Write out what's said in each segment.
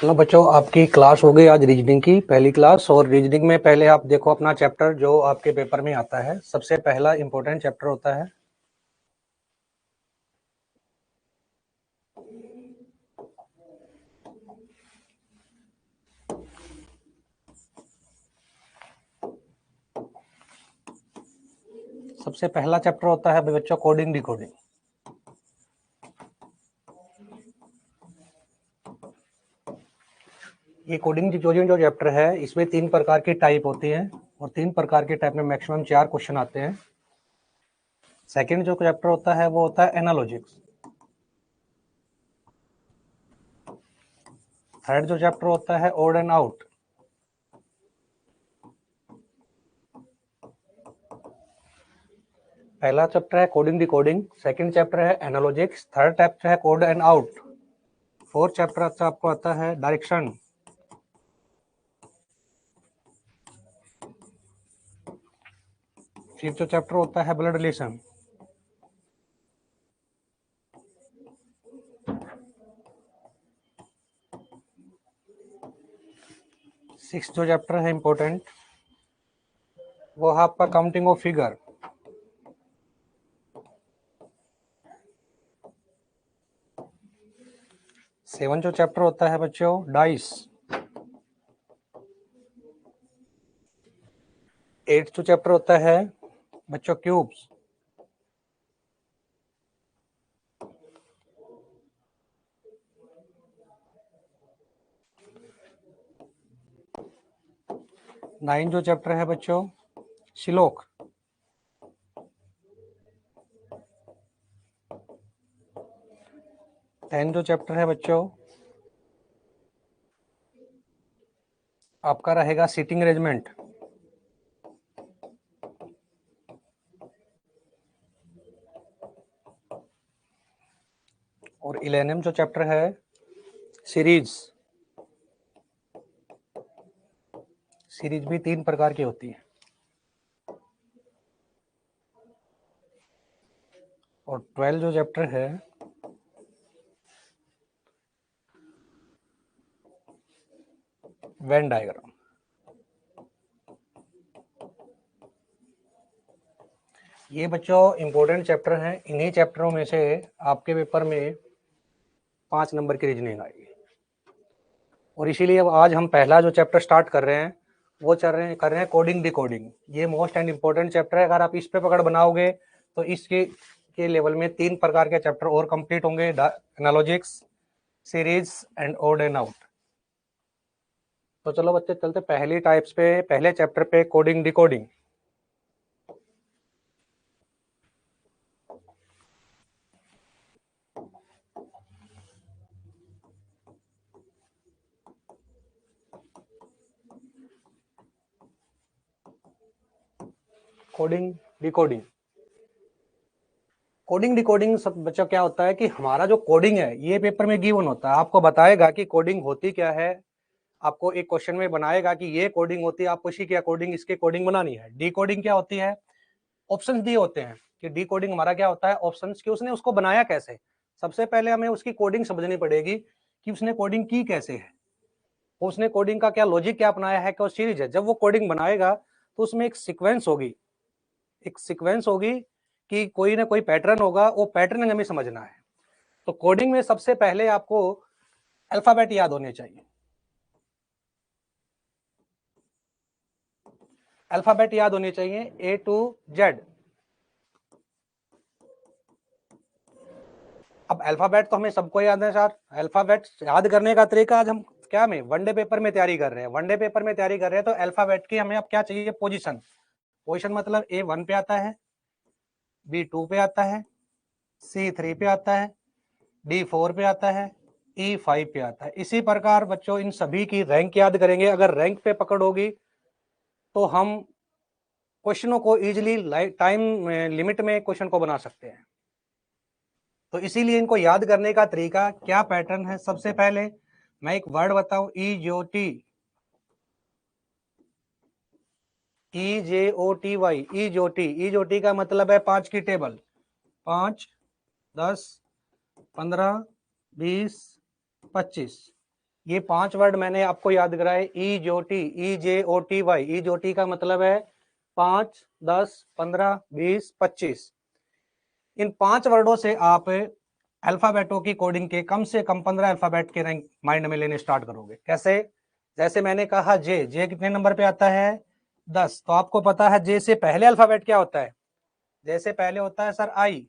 चलो बच्चों, आपकी क्लास हो गई आज रीजनिंग की पहली क्लास। और रीजनिंग में पहले आप देखो अपना चैप्टर जो आपके पेपर में आता है। सबसे पहला इंपॉर्टेंट चैप्टर होता है सबसे पहला चैप्टर होता है बच्चों कोडिंग डिकोडिंग। ये कोडिंग डिकोडिंग जो चैप्टर है इसमें 3 प्रकार की टाइप होती है और 3 प्रकार के टाइप में मैक्सिमम 4 क्वेश्चन आते हैं। सेकंड जो चैप्टर होता है वो होता है एनालॉजिक्स। थर्ड जो चैप्टर होता है ओड एंड आउट। पहला चैप्टर है कोडिंग डिकोडिंग, सेकंड चैप्टर है एनालॉजिक्स, थर्ड चैप्टर है code and out, fourth chapter आपको आता है डायरेक्शन, फिफ्थ जो चैप्टर होता है ब्लड रिलेशन, सिक्स जो चैप्टर है इंपॉर्टेंट वो है आपका काउंटिंग ऑफ फिगर। सेवन जो चैप्टर होता है बच्चों डाइस। एट जो चैप्टर होता है बच्चों क्यूब्स। नाइन जो चैप्टर है बच्चों शिलोक। 10 जो चैप्टर है बच्चों आपका रहेगा सीटिंग अरेंजमेंट। और 11 जो चैप्टर है सीरीज। सीरीज भी 3 प्रकार की होती है। और 12 जो चैप्टर है वेन डायग्राम। ये बच्चों इंपॉर्टेंट चैप्टर हैं। इन्हीं चैप्टरों में से आपके पेपर में 5 नंबर की रीजनिंग आएगी। और इसीलिए अब आज हम पहला जो चैप्टर स्टार्ट कर रहे हैं वो कर रहे हैं कोडिंग डिकोडिंग। ये मोस्ट एंड इम्पोर्टेंट चैप्टर है। अगर आप इस पे पकड़ बनाओगे तो इसके लेवल में 3 प्रकार के चैप्टर और कंप्लीट होंगे, analogies, series and odd and out. तो चलो बच्चे चलते पहली टाइप्स पे, पहले चैप्टर पे coding decoding. Coding decoding, coding decoding सब बच्चों क्या होता है कि हमारा जो कोडिंग है ये पेपर में गिवन होता है। आपको बताएगा कि कोडिंग होती क्या है, आपको एक क्वेश्चन में बनाएगा कि ये कोडिंग होती है, आपको इसी की अकॉर्डिंग इसकी कोडिंग बनानी है। डिकोडिंग क्या होती है, ऑप्शंस दिए होते हैं कि डिकोडिंग हमारा क्या होता है, ऑप्शंस कि उसने उसको बनाया कैसे। सबसे पहले हमें उसकी कोडिंग समझनी पड़ेगी कि उसने कोडिंग की कैसे है, उसने कोडिंग का क्या लॉजिक क्या अपनाया है, क्या सीरीज है। जब वो कोडिंग बनाएगा तो उसमें एक सीक्वेंस होगी, एक सीक्वेंस होगी कि कोई ना कोई पैटर्न होगा, वो पैटर्न हमें समझना है। तो कोडिंग में सबसे पहले आपको अल्फाबेट याद होने चाहिए। अल्फाबेट याद होने चाहिए A to Z। अब अल्फाबेट तो हमें सबको याद है सर। अल्फाबेट याद करने का तरीका आज हम क्या में वनडे पेपर में तैयारी कर रहे हैं। वनडे पेपर में तैयारी कर रहे हैं तो अल्फाबेट की हमें अब क्या चाहिए, पोजीशन। पोजीशन मतलब A1 पे आता है, B2 पे आता है, C3 पे आता है, D4 पे आता है, E5 पे आता है। इसी प्रकार बच्चों इन सभी की रैंक याद करेंगे। अगर रैंक पे पकड़ होगी तो हम क्वेश्चनों को इजीली टाइम लिमिट में क्वेश्चन को बना सकते हैं। तो इसीलिए इनको याद करने का तरीका क्या पैटर्न है। सबसे पहले मैं एक वर्ड बताऊं, EJOT, EJOTY, EJOT का मतलब है 5 की टेबल। 5, 10, 15, 20, 25। ये 5 वर्ड मैंने आपको याद कराए, EJOT, EJOTY। EJOT का मतलब है 5, 10, 15, 20, 25। इन 5 वर्डों से आप अल्फाबेटों की कोडिंग के कम से कम 15 अल्फाबेट के रैंक माइंड में लेने स्टार्ट करोगे। कैसे? जैसे मैंने कहा जे, जे कितने नंबर पे आता है? 10। तो आपको पता है जे से पहले अल्फाबेट क्या होता है? जे से पहले होता है सर आई,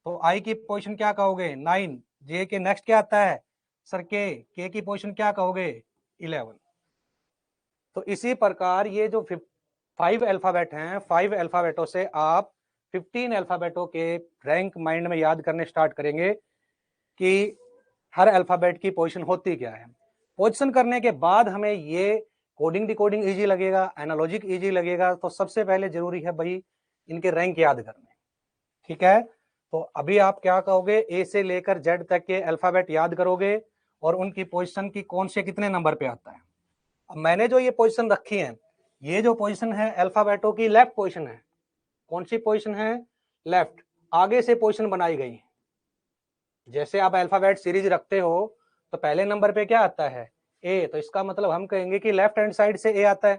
तो आई की पोजीशन क्या कहोगे? 9। जे के नेक्स्ट क्या आता है सर? के की पोजीशन क्या कहोगे? 11। तो इसी प्रकार ये जो 5 अल्फाबेट हैं, 5 अल्फाबेटों से आप 15 अल्फाबेटों के रैंक माइंड में याद करने स्टार्ट करेंगे कि हर अल्फाबेट की पोजीशन होती क्या है। पोजीशन करने के बाद हमें ये कोडिंग डिकोडिंग इजी लगेगा, एनालॉजिक इजी लगेगा। तो सबसे पहले जरूरी है भाई इनके रैंक याद करने, ठीक है। तो अभी आप क्या कहोगे? ए से लेकर जेड तक के अल्फाबेट याद करोगे और उनकी पोजीशन की कौन से कितने नंबर पे आता है। अब मैंने जो ये पोजीशन रखी है, ये जो पोजीशन है अल्फाबेटों की लेफ्ट पोजीशन है। कौन सी पोजीशन है? लेफ्ट। आगे से पोजीशन बनाई गई है। जैसे आप अल्फाबेट सीरीज रखते हो तो पहले नंबर पे क्या आता है? ए। तो इसका मतलब हम कहेंगे कि लेफ्ट हैंड साइड से ए आता है,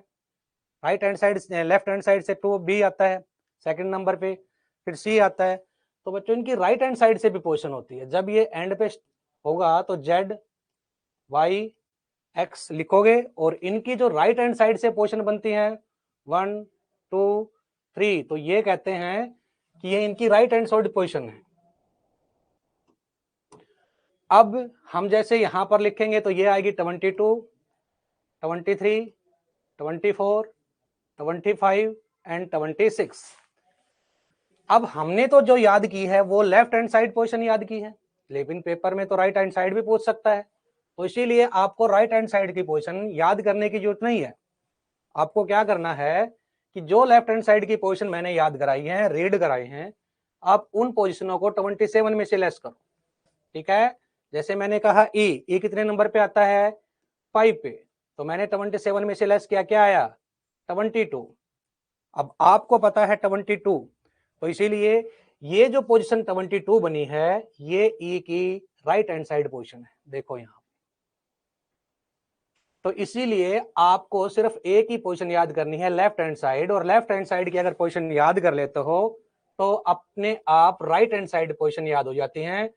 right hand side, left hand side से टू बी आता है सेकंड नंबर पे, फिर सी आता है। तो बच्चों इनकी राइट हैंड साइड से भी पोजीशन होती है। जब ये एंड पे होगा तो जेड, वाई, एक्स लिखोगे और इनकी जो राइट हैंड साइड से पोजीशन बनती है 1, 2, 3, तो ये कहते हैं कि ये इनकी राइट हैंड साइड पोजीशन है। अब हम जैसे यहां पर लिखेंगे तो ये आएगी 22, 23, 24, 25 एंड 26। अब हमने तो जो याद की है वो लेफ्ट हैंड साइड पोजीशन याद की है, लेकिन पेपर में तो राइट हैंड साइड भी पूछ सकता है। तो इसीलिए आपको राइट हैंड साइड की पोजीशन याद करने की जरूरत नहीं है। आपको क्या करना है कि जो लेफ्ट हैंड साइड की पोजीशन मैंने याद कराई है, रीड कराई हैं, आप उन पोजीशनों को 27 में से लेस करो, ठीक है। जैसे मैंने कहा ई कितने नंबर पे आता है? 5 पे। तो मैंने 27 में से लेस किया, क्या आया? 22। अब आपको पता है 22, तो इसीलिए ये जो पोजीशन 22 बनी है ये ई की राइट हैंड साइड पोजीशन है। देखो यहां, तो इसीलिए आपको सिर्फ ए की पोजीशन याद करनी है लेफ्ट हैंड साइड, और लेफ्ट हैंड साइड की अगर पोजीशन याद कर लेते हो तो अपने आप राइट हैंड साइड पोजीशन याद हो जाती है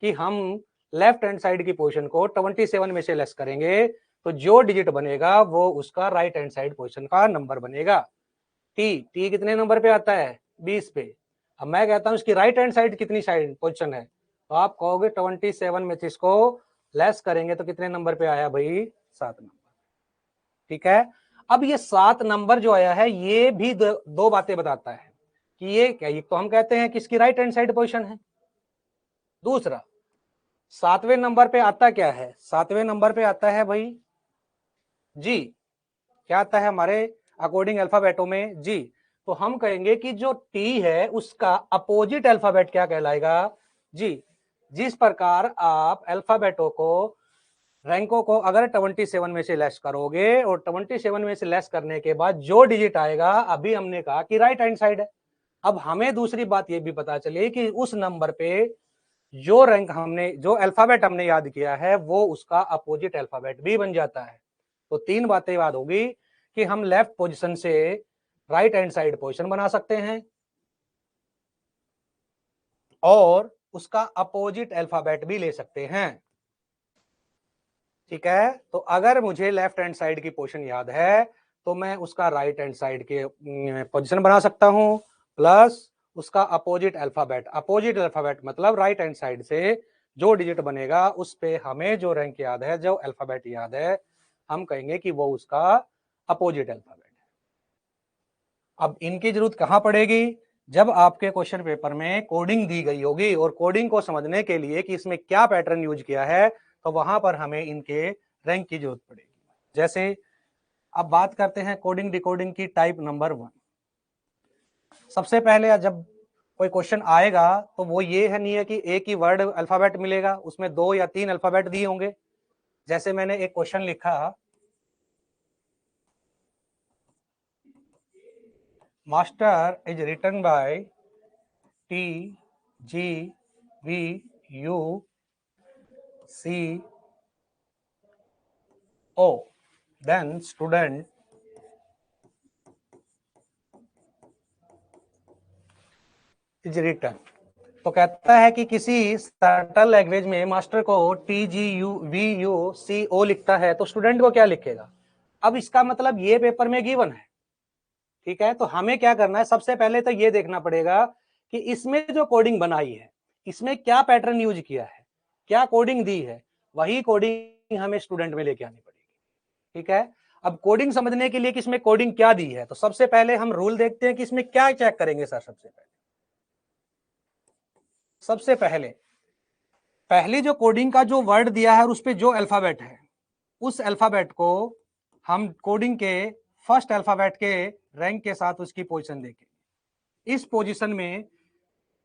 कि हम लेफ्ट हैंड साइड की पोजीशन को 27 में से लेस करेंगे तो जो डिजिट बनेगा वो उसका राइट हैंड साइड पोजीशन का नंबर बनेगा। टी कितने नंबर पे आता है? 20 पे। अब मैं कहता हूं इसकी राइट हैंड साइड कितनी साइड पोजीशन है, तो आप कहोगे 27 में से इसको लेस करेंगे तो कितने नंबर पे आया भाई? 7 नंबर, ठीक है। अब ये 7 नंबर जो आया है ये भी दो बातें बताता है कि ये क्या, ये तो हम कहते हैं कि इसकी राइट हैंड साइड पोजीशन है। दूसरा, 7वें नंबर पे आता क्या है? 7वें नंबर पे आता है भाई जी। क्या आता है हमारे अकॉर्डिंग अल्फाबेटों में? जी। तो हम कहेंगे कि जो टी है उसका अपोजिट अल्फाबेट क्या कहलाएगा? जी। जिस प्रकार आप अल्फाबेटों को, रैंकों को अगर 27 में से लेस करोगे और 27 में से लेस करने के बाद जो डिजिट आएगा, अभी हमने कहा कि राइट हैंड साइड है। अब हमें दूसरी बात यह भी पता चली कि उस नंबर पे जो रैंक हमने, जो अल्फाबेट हमने याद किया है वो उसका अपोजिट अल्फाबेट भी बन जाता है। तो 3 बातें याद होगी कि हम लेफ्ट पोजीशन से राइट हैंड साइड पोजीशन बना सकते हैं और उसका अपोजिट अल्फाबेट भी ले सकते हैं, ठीक है। तो अगर मुझे लेफ्ट हैंड साइड की पोजीशन याद है तो मैं उसका राइट हैंड साइड के पोजीशन बना सकता हूं, प्लस उसका अपोजिट अल्फाबेट। अपोजिट अल्फाबेट मतलब राइट हैंड साइड से जो डिजिट बनेगा उस पे हमें जो रैंक याद है, जो अल्फाबेट याद है, हम कहेंगे कि वो उसका अपोजिट अल्फाबेट है। अब इनकी जरूरत कहां पड़ेगी? जब आपके क्वेश्चन पेपर में कोडिंग दी गई होगी और कोडिंग को समझने के लिए कि इसमें क्या पैटर्न यूज किया है, तो वहां पर हमें इनके रैंक की जरूरत पड़ेगी। जैसे अब बात करते हैं कोडिंग डिकोडिंग की टाइप नंबर 1। सबसे पहले जब कोई क्वेश्चन आएगा तो वो ये है, नहीं है कि एक ही वर्ड अल्फाबेट मिलेगा, उसमें 2 या 3 अल्फाबेट दिए होंगे। जैसे मैंने एक क्वेश्चन लिखा, master is written by TGVU C O, then student is written। तो कहता है कि किसी सर्टन लैंग्वेज में मास्टर को TGUVUCO लिखता है तो स्टूडेंट को क्या लिखेगा। अब इसका मतलब ये पेपर में गिवन है, ठीक है। तो हमें क्या करना है, सबसे पहले तो ये देखना पड़ेगा कि इसमें जो कोडिंग बनाई है इसमें क्या पैटर्न यूज किया है, क्या कोडिंग दी है, वही कोडिंग हमें स्टूडेंट में लेके आनी पड़ेगी, ठीक है। अब कोडिंग समझने के लिए कि इसमें कोडिंग क्या दी है, तो सबसे पहले हम रूल देखते हैं कि इसमें क्या चेक करेंगे सर। सबसे पहले पहली जो कोडिंग का जो वर्ड दिया है और उस पे जो अल्फाबेट है, उस अल्फाबेट को हम कोडिंग के फर्स्ट अल्फाबेट के रैंक के साथ उसकी पोजीशन देखेंगे। इस पोजीशन में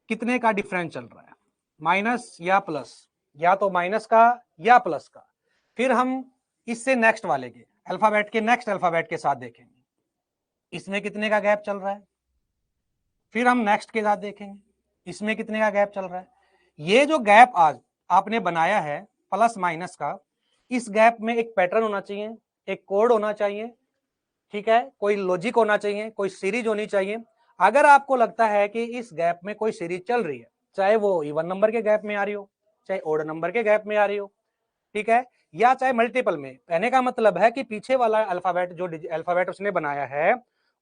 कितने का डिफरेंस चल रहा है, माइनस या प्लस, या तो माइनस का या प्लस का। फिर हम इससे नेक्स्ट वाले के अल्फाबेट के नेक्स्ट अल्फाबेट के साथ देखेंगे, इसमें कितने का गैप चल रहा है। फिर हम नेक्स्ट के साथ देखेंगे, इसमें कितने का गैप चल रहा है। ये जो गैप आज आपने बनाया है प्लस माइनस का, इस गैप में एक पैटर्न होना चाहिए, एक कोड होना चाहिए, ठीक है, कोई लॉजिक होना चाहिए, कोई सीरीज होनी चाहिए। अगर आपको लगता है कि इस गैप में कोई सीरीज चल रही है, चाहे वो इवन नंबर के गैप में आ रही हो, चाहे ओड नंबर के गैप में आ रही हो, ठीक है, या चाहे मल्टीपल में, कहने का मतलब है कि पीछे वाला अल्फाबेट जो अल्फाबेट उसने बनाया है,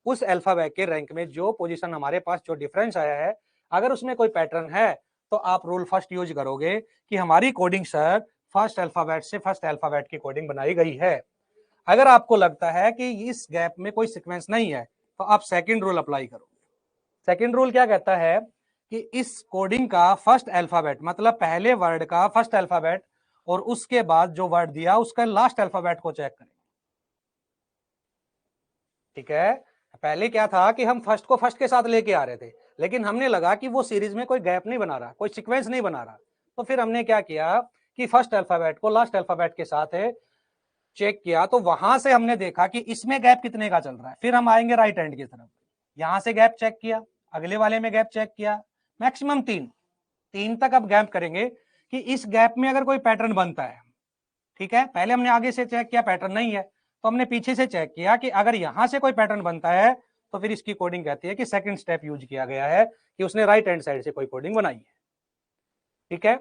उस अल्फाबेट के रैंक में जो पोजीशन हमारे पास जो डिफरेंस आया है, अगर उसमें कोई पैटर्न है तो आप रूल फर्स्ट यूज करोगे कि हमारी कोडिंग सर फर्स्ट अल्फाबेट से फर्स्ट अल्फाबेट की कोडिंग बनाई गई है। अगर आपको लगता है कि इस गैप में कोई सीक्वेंस नहीं है तो आप सेकंड रूल अप्लाई करोगे। सेकंड रूल क्या कहता है कि इस कोडिंग का फर्स्ट अल्फाबेट, मतलब पहले वर्ड का फर्स्ट अल्फाबेट और उसके बाद जो वर्ड दिया उसका लास्ट अल्फाबेट को चेक करें, ठीक है। पहले क्या था कि हम फर्स्ट को फर्स्ट के साथ लेके आ रहे थे, लेकिन हमने लगा कि वो सीरीज में कोई गैप नहीं बना रहा, कोई सीक्वेंस नहीं बना रहा, तो फिर हमने क्या किया कि फर्स्ट अल्फाबेट को लास्ट अल्फाबेट के साथ है चेक किया, तो वहां से हमने देखा कि इसमें गैप कितने का चल रहा है। फिर हम आएंगे राइट हैंड की तरफ, यहां से गैप चेक किया, अगले वाले में गैप चेक किया, मैक्सिमम तीन तक अब गैप करेंगे कि इस गैप में अगर कोई पैटर्न बनता है, ठीक है। पहले हमने आगे से चेक किया, पैटर्न नहीं है, तो हमने पीछे से चेक किया कि अगर यहां से कोई पैटर्न बनता है तो फिर इसकी कोडिंग कहती है कि सेकंड स्टेप यूज किया गया है कि उसने राइट हैंड साइड से कोई कोडिंग बनाई है, ठीक है।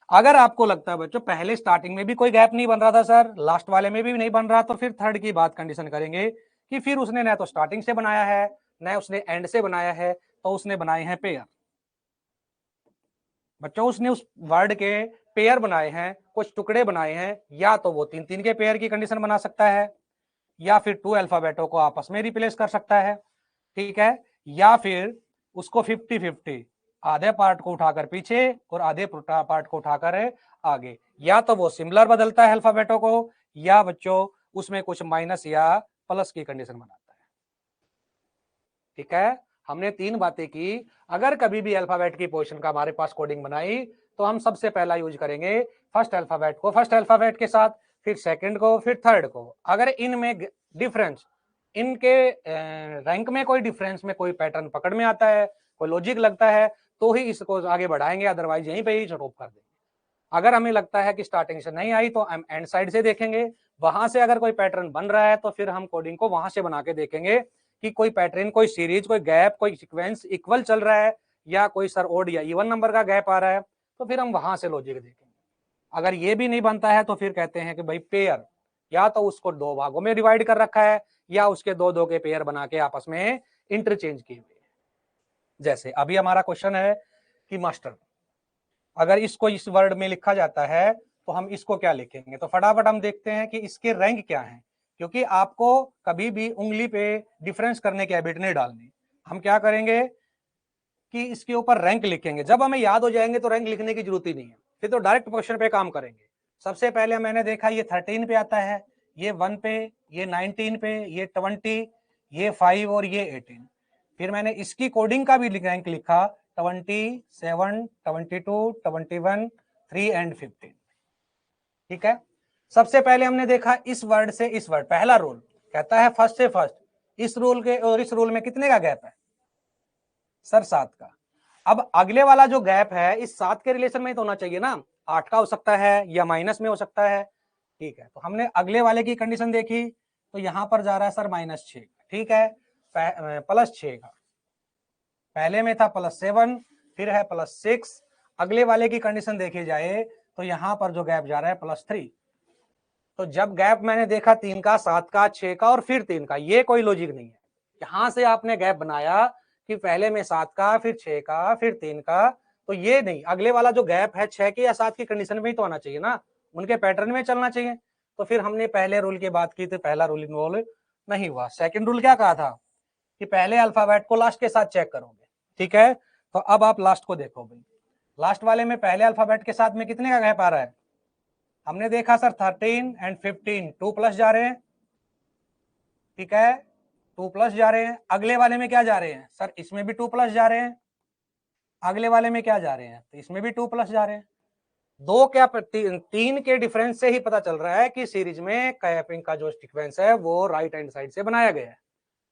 अगर आपको लगता है बच्चों पहले स्टार्टिंग में भी कोई गैप नहीं बन रहा था सर, लास्ट वाले में भी नहीं बन रहा, तो फिर थर्ड की बात कंडीशन करेंगे कि फिर उसने न तो स्टार्टिंग से बनाया है न उसने एंड से बनाया है, तो उसने बनाए हैं पेयर। बच्चों उसने उस वर्ड के पेयर बनाए हैं, कुछ टुकड़े बनाए हैं, या तो वो तीन के पेयर की कंडीशन बना सकता है, या फिर टू अल्फाबेटों को आपस में रिप्लेस कर सकता है, ठीक है, या फिर उसको 50-50 आधे पार्ट को उठाकर पीछे और आधे पार्ट को उठाकर आगे, या तो वो सिमिलर बदलता है अल्फाबेटों को, या बच्चों उसमें कुछ माइनस या प्लस की कंडीशन बनाता है, ठीक है। हमने तीन बातें की। अगर कभी भी अल्फाबेट की पोजीशन का हमारे पास कोडिंग बनाई तो हम सबसे पहला यूज करेंगे फर्स्ट अल्फाबेट को फर्स्ट अल्फाबेट के साथ, फिर सेकंड को, फिर थर्ड को। अगर इनमें डिफरेंस, इनके रैंक में कोई डिफरेंस में कोई पैटर्न पकड़ में आता है, कोई लॉजिक लगता है, तो ही इसको आगे बढ़ाएंगे, अदरवाइज यहीं पे ही स्टॉप कर देंगे। अगर हमें लगता है कि स्टार्टिंग से नहीं आई तो हम एंड साइड से देखेंगे, वहां से अगर कोई पैटर्न बन रहा है तो फिर हम कोडिंग को वहां से बना के देखेंगे कि कोई पैटर्न, कोई सीरीज, कोई गैप, कोई सीक्वेंस इक्वल चल रहा है या कोई सर ओड या इवन नंबर का गैप आ रहा है, तो फिर हम वहां से लॉजिक देखेंगे। अगर ये भी नहीं बनता है तो फिर कहते हैं कि भाई पेयर, या तो उसको दो भागों में डिवाइड कर रखा है या उसके दो के पेयर बना के आपस में इंटरचेंज किए हुए। जैसे अभी हमारा क्वेश्चन है कि मास्टर, अगर इसको इस वर्ड में लिखा जाता है तो हम इसको क्या लिखेंगे, तो फटाफट हम देखते हैं कि इसके रैंक क्या है, क्योंकि आपको कभी भी उंगली पे डिफरेंस करने की हैबिट नहीं डालनी। हम क्या करेंगे कि इसके ऊपर रैंक लिखेंगे, जब हमें याद हो जाएंगे तो रैंक लिखने की जरूरत ही नहीं है, फिर तो डायरेक्ट क्वेश्चन पे काम करेंगे। सबसे पहले मैंने देखा ये 13 पे आता है, ये 1 पे, ये 19 पे, ये 20, ये 5 और ये 18। फिर मैंने इसकी कोडिंग का भी रैंक लिखा 27, 22, 21, 3 एंड 15, ठीक है। सबसे पहले हमने देखा इस वर्ड से इस वर्ड, पहला रूल कहता है फर्स्ट से फर्स्ट, इस रूल के और इस रूल में कितने का गैप है सर, 7 का। अब अगले वाला जो गैप है इस 7 के रिलेशन में तो होना चाहिए ना, 8 का हो सकता है या माइनस में हो सकता है, ठीक है, तो हमने अगले वाले की कंडीशन देखी, तो यहां पर जा रहा है सर -6, ठीक है, +6 का, पहले में था +7, फिर है +6, अगले वाले की कंडीशन देखी जाए तो यहां पर जो गैप जा रहा है +3। तो जब गैप मैंने देखा 3 का, 7 का, 6 का और फिर 3 का, ये कोई लॉजिक नहीं है। यहां से आपने गैप बनाया कि पहले में 7 का, फिर 6 का, फिर 3 का, तो ये नहीं, अगले वाला जो गैप है 6 की या 7 की कंडीशन में ही तो आना चाहिए ना, उनके पैटर्न में चलना चाहिए। तो फिर हमने पहले रूल की बात की थी, पहला रूल इन्वॉल्व नहीं हुआ। सेकंड रूल क्या कहा था कि पहले अल्फाबेट को लास्ट के साथ चेक करोगे, ठीक है। तो अब आप लास्ट को देखो भाई, लास्ट वाले में पहले अल्फाबेट के साथ में कितने का गैप आ रहा है, हमने देखा सर 13 एंड 15 2 प्लस जा रहे हैं, ठीक है, 2 प्लस जा रहे हैं। अगले वाले में क्या जा रहे हैं सर, इसमें भी 2 प्लस जा रहे हैं, अगले वाले में क्या जा रहे हैं, तो इसमें भी 2 प्लस जा रहे हैं। दो क्या 3 के डिफरेंस से ही पता चल रहा है कि सीरीज में कैपिंग का जो सीक्वेंस है वो राइट हैंड साइड से बनाया गया है।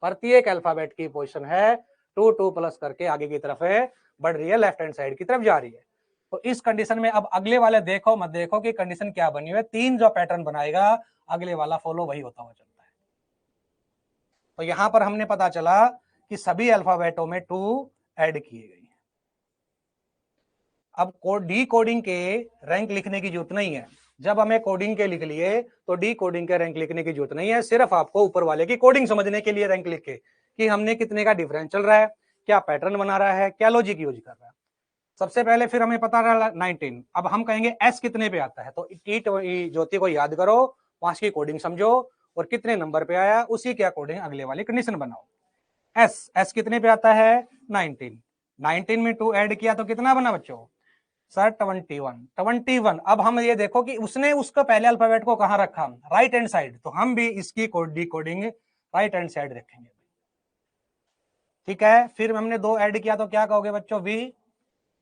प्रत्येक अल्फाबेट की पोजीशन है 2 प्लस करके आगे की तरफ है, बढ़ रही है, लेफ्ट हैंड साइड की तरफ जा रही है। तो इस कंडीशन में अब अगले वाले देखो मत देखो कि कंडीशन क्या बनी हुई है, 3 जो पैटर्न बनाएगा अगले वाला फॉलो वही होता हुआ चलता है। तो यहां पर हमने पता चला कि सभी अल्फाबेटों में 2 ऐड किए गए। अब डी कोडिंग के रैंक लिखने की जरूरत नहीं है, जब हमें कोडिंग के लिख लिए तो डी कोडिंग के रैंक लिखने की जरूरत नहीं है, सिर्फ आपको ऊपर वाले की कोडिंग समझने के लिए रैंक लिख के कि हमने कितने का डिफरेंस चल रहा है, क्या पैटर्न बना रहा है, क्या लॉजिक यूज कर रहा है। सबसे पहले फिर हमें पता रहा 19, अब हम कहेंगे एस कितने पे आता है, तो ज्योति को याद करो, 5 की कोडिंग समझो और कितने नंबर पे आया उसी के अकॉर्डिंग अगले वाली कंडीशन बनाओ। एस कितने पे आता है 19 में 2 ऐड किया तो कितना बना बच्चों सर 21। अब हम ये देखो कि उसने उसका पहले अल्फाबेट को कहां रखा, राइट हैंड साइड, तो हम भी इसकी D coding right hand side रखेंगे, ठीक है। फिर हमने 2 ऐड किया तो क्या कहोगे बच्चों वी,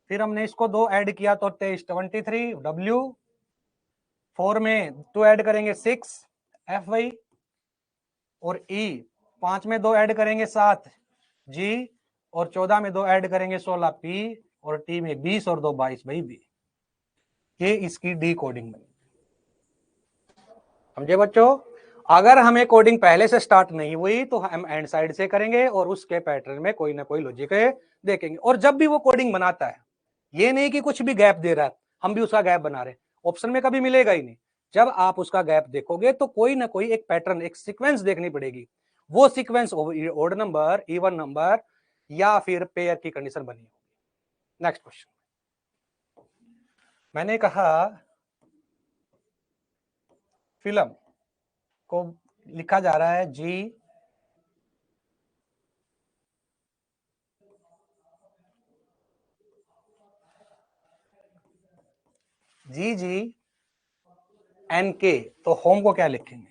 फिर हमने इसको 2 ऐड किया तो 23 डब्ल्यू, 4 में 2 ऐड करेंगे 6 एफ वाई और ई, 5 में 2 ऐड करेंगे 7 जी और 14 में 2 ऐड करेंगे 16 पी और टी में 20 और 2 22 भाई बी। ये इसकी डी कोडिंग बनी, समझे बच्चों। अगर हमें कोडिंग पहले से स्टार्ट नहीं हुई तो हम एंड साइड से करेंगे और उसके पैटर्न में कोई ना कोई लॉजिक देखेंगे। और जब भी वो कोडिंग बनाता है, ये नहीं कि कुछ भी गैप दे रहा है हम भी उसका गैप बना रहे, ऑप्शन में कभी मिलेगा ही नहीं। जब आप उसका गैप देखोगे तो कोई ना कोई एक पैटर्न, एक सीक्वेंस देखनी पड़ेगी, वो sequence odd number, even number या फिर पेयर की कंडीशन बनी होगी। नेक्स्ट क्वेश्चन, मैंने कहा फिल्म को लिखा जा रहा है जी जी जी एन के, तो होम को क्या लिखेंगे।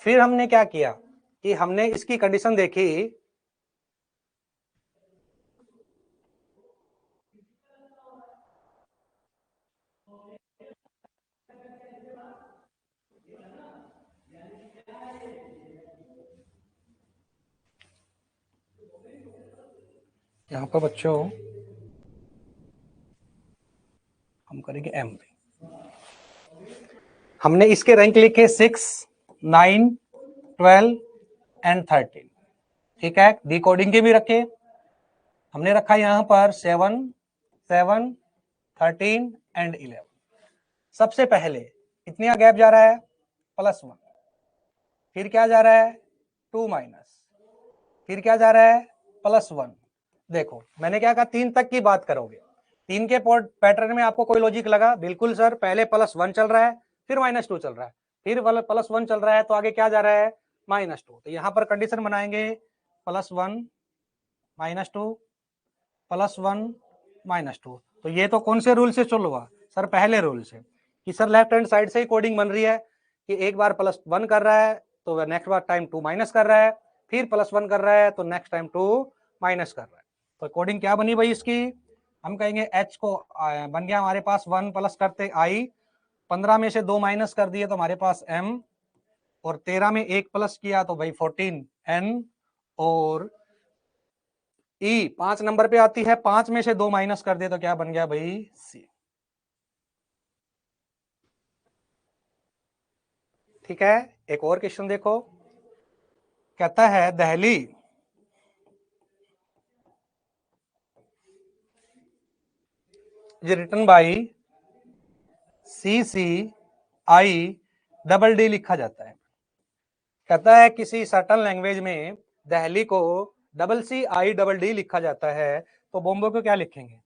फिर हमने क्या किया कि हमने इसकी कंडीशन देखी, यहां पर बच्चों हम करेंगे एम पे, हमने इसके रैंक लिखे 6, 9, 12 एंड 13, ठीक है। डिकोडिंग के भी रखे, हमने रखा यहां पर 7, 7, 13 एंड 11। सबसे पहले कितने गैप जा रहा है +1, फिर क्या जा रहा है 2 माइनस, फिर क्या जा रहा है +1। देखो मैंने क्या कहा 3 तक की बात करोगे, 3 के पैटर्न में आपको कोई लॉजिक लगा, बिल्कुल सर, पहले +1 चल रहा है, फिर -2 चल रहा है, फिर +1 चल रहा है तो आगे क्या जा रहा है -2। तो यहां पर कंडीशन बनाएंगे +1 -2 +1 -2। तो ये तो कौन से रूल से चल हुआ सर, पहले रूल से, कि सर लेफ्ट हैंड साइड से ही कोडिंग बन रही है कि एक बार +1 कर रहा है तो नेक्स्ट बार टाइम 2 माइनस कर रहा है, फिर +1 कर रहा है तो नेक्स्ट टाइम 2 माइनस कर रहा है। तो कोडिंग क्या बनी भाई इसकी, हम कहेंगे एच को बन गया हमारे पास 1 प्लस करते आई, 15 में से 2 माइनस कर दिए तो हमारे पास m, और 13 में 1 प्लस किया तो भाई 14 n, और ई 5 नंबर पे आती है, 5 में से 2 माइनस कर दे तो क्या बन गया भाई सी। ठीक है, एक और क्वेश्चन देखो, कहता है Delhi is written by CCI लिखा जाता है। कहता है किसी सर्टन लैंग्वेज में दिल्ली को CCI लिखा जाता है, तो बॉम्बे को क्या लिखेंगे?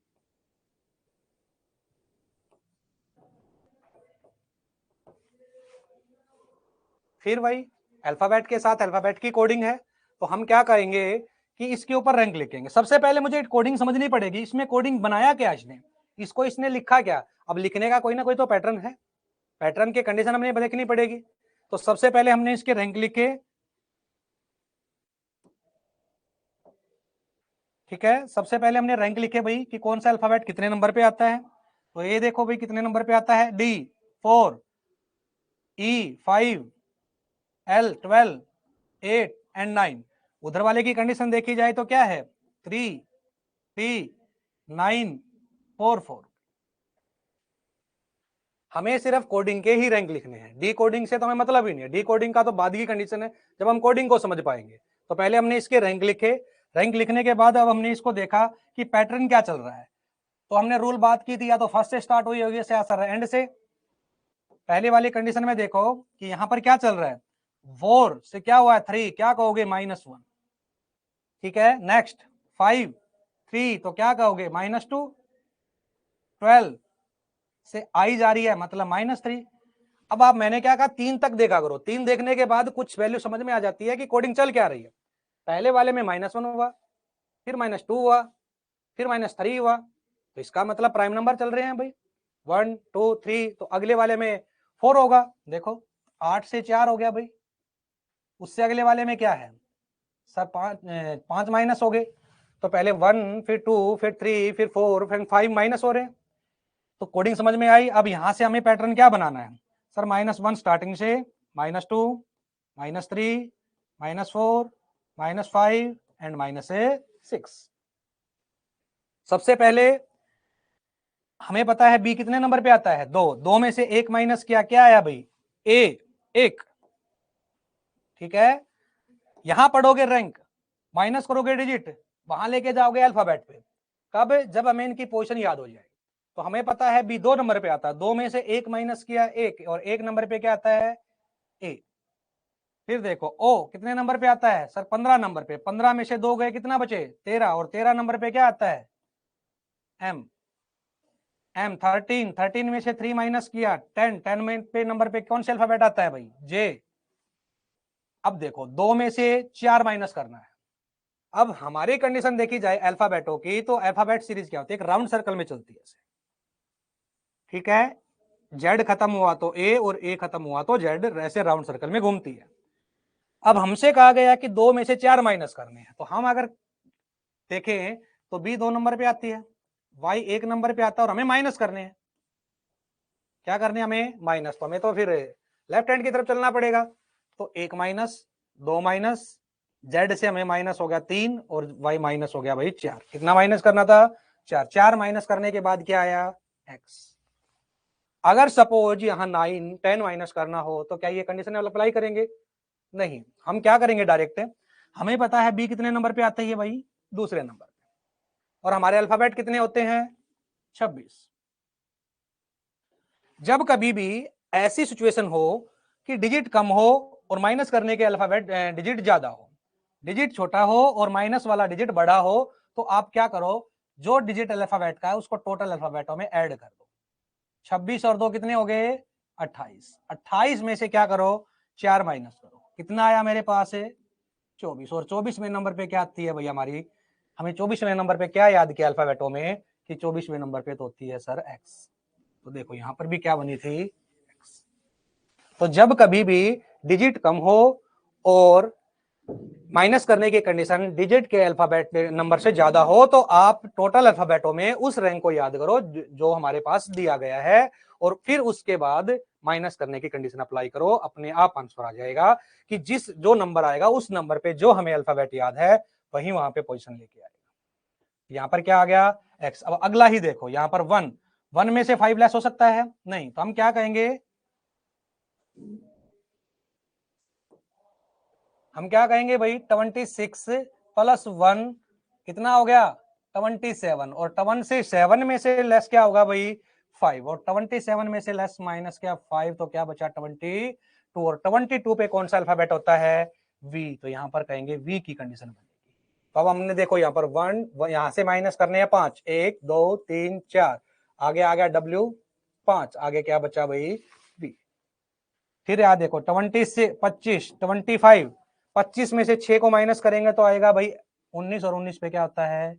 फिर वही अल्फाबेट के साथ अल्फाबेट की कोडिंग है, तो हम क्या करेंगे कि इसके ऊपर रैंक लिखेंगे। सबसे पहले मुझे कोडिंग समझनी पड़ेगी, इसमें कोडिंग बनाया क्या इसने, इसको इसने लिखा क्या। अब लिखने का कोई ना कोई तो पैटर्न है, पैटर्न की कंडीशन हमें देखनी पड़ेगी। तो सबसे पहले हमने इसके रैंक लिखे, ठीक है, सबसे पहले हमने रैंक लिखे भाई कि कौन सा अल्फाबेट कितने नंबर पे आता है। तो ये देखो भाई कितने नंबर पे आता है, D 4, E 5, L 12, 8 एंड 9। उधर वाले की कंडीशन देखी जाए तो क्या है, 3, 3, 9, 4, 4। हमें सिर्फ कोडिंग के ही रैंक लिखने हैं, डी कोडिंग से तो हमें मतलब ही नहीं है, डी कोडिंग का तो बाद की कंडीशन है जब हम कोडिंग को समझ पाएंगे। तो पहले हमने इसके रैंक लिखे, रैंक लिखने के बाद अब हमने इसको देखा कि पैटर्न क्या चल रहा है। तो हमने रूल बात की थी, या तो फर्स्ट से स्टार्ट हुई होगी या सर एंड से। पहले वाली कंडीशन में देखो कि यहाँ पर क्या चल रहा है, 4 से क्या हुआ है 3, क्या कहोगे -1, ठीक है। नेक्स्ट 5, 3 तो क्या कहोगे -2, 12 से आई जा रही है मतलब -3। अब आप मैंने क्या कहा, 3 तक देखा करो, 3 देखने के बाद कुछ वैल्यू समझ में आ जाती है कि कोडिंग चल क्या रही है। पहले वाले में -1 हुआ, फिर -2 हुआ, फिर -3 हुआ, तो इसका मतलब प्राइम नंबर चल रहे हैं भाई, 1 2 3। तो अगले वाले में 4 होगा, देखो 8 से 4 हो गया भाई। उससे अगले वाले में क्या है सर, 5 माइनस हो गए। तो पहले 1 फिर 2 फिर 3 फिर 4 फिर 5 माइनस हो रहे हैं। तो कोडिंग समझ में आई। अब यहां से हमें पैटर्न क्या बनाना है सर, -1 स्टार्टिंग से, -2, -3, -4, -5 एंड -6। सबसे पहले हमें पता है बी कितने नंबर पे आता है, 2, 2 में से 1 माइनस किया, क्या आया भाई, ए 1, ठीक है। यहां पढ़ोगे रैंक, माइनस करोगे डिजिट, वहां लेके जाओगे अल्फाबेट पे, कब, जब हमें इनकी पोजीशन याद हो जाए। तो हमें पता है बी 2 नंबर पे आता है, 2 में से 1 माइनस किया 1, और 1 नंबर पे क्या आता है, ए। फिर देखो ओ कितने नंबर पे आता है सर, 15 नंबर पे, 15 में से 2 गए, कितना बचे 13, और 13 नंबर पे क्या आता है, एम। एम 13, 13 में से 3 माइनस किया 10, 10 में पे नंबर पे कौन सा अल्फाबेट आता है भाई, जे। अब देखो 2 में से 4 माइनस करना है। अब हमारी कंडीशन देखी जाए अल्फाबेटों की, तो अल्फाबेट सीरीज क्या होती है, एक राउंड सर्कल में चलती है, ठीक है। जेड खत्म हुआ तो ए, और ए खत्म हुआ तो जेड, ऐसे राउंड सर्कल में घूमती है। अब हमसे कहा गया कि 2 में से 4 माइनस करने हैं, तो हम अगर देखें तो बी 2 नंबर पे आती है, वाई 1 नंबर पे आता है, और हमें माइनस करने हैं। क्या करने हमें, माइनस। तो हमें तो फिर लेफ्ट हैंड की तरफ चलना पड़ेगा। तो 1 माइनस, 2 माइनस, जेड से हमें माइनस हो गया 3, और वाई माइनस हो गया भाई 4। कितना माइनस करना था, 4। 4 माइनस करने के बाद क्या आया, एक्स। अगर सपोज यहाँ 9 10 माइनस करना हो, तो क्या ये कंडीशन अप्लाई करेंगे, नहीं। हम क्या करेंगे, डायरेक्ट हमें पता है बी कितने नंबर पे आता है भाई, दूसरे नंबर पे, और हमारे अल्फाबेट कितने होते हैं, 26। जब कभी भी ऐसी सिचुएशन हो कि डिजिट कम हो और माइनस करने के अल्फाबेट डिजिट ज्यादा हो, डिजिट छोटा हो और माइनस वाला डिजिट बड़ा हो, तो आप क्या करो, जो डिजिट अल्फाबेट का है उसको टोटल अल्फाबेटों में ऐड कर दो। 26 और 2 कितने हो गए, 28। 28 में से क्या करो, 4 माइनस करो, कितना आया मेरे पास है, 24। और 24वें नंबर पे क्या आती है भैया हमारी, हमें 24वें नंबर पे क्या याद किया अल्फाबेटों में, कि 24वें नंबर पे तो होती है सर एक्स। तो देखो यहां पर भी क्या बनी थी, एक्स। तो जब कभी भी डिजिट कम हो और माइनस करने की कंडीशन डिजिट के अल्फाबेट नंबर से ज्यादा हो, तो आप टोटल अल्फाबेटों में उस रैंक को याद करो जो हमारे पास दिया गया है, और फिर उसके बाद माइनस करने की कंडीशन अप्लाई करो, अपने आप आंसर आ जाएगा कि जिस जो नंबर आएगा उस नंबर पे जो हमें अल्फाबेट याद है वही वहां पे पोजीशन लेके आएगा। यहाँ पर क्या आ गया, एक्स। अब अगला ही देखो, यहाँ पर 1, 1 में से 5 लेस हो सकता है, नहीं। तो हम क्या कहेंगे, हम क्या कहेंगे भाई 26 प्लस 1 कितना हो गया 27, और 27 में से लेस क्या होगा भाई 5, और 27 में से लेस माइनस क्या 5, तो क्या बचा 22, और 22 पे कौन सा अल्फाबेट होता है V, तो यहाँ पर कहेंगे V की कंडीशन बनेगी। तो अब हमने देखो यहाँ पर 1 यहाँ से माइनस करने हैं 5, 1 2 3 4, आगे आ गया W 5, आगे क्या बचा भाई V। फिर याद देखो 20 से 25 25, 25 में से 6 को माइनस करेंगे तो आएगा भाई 19, और 19 पे क्या होता है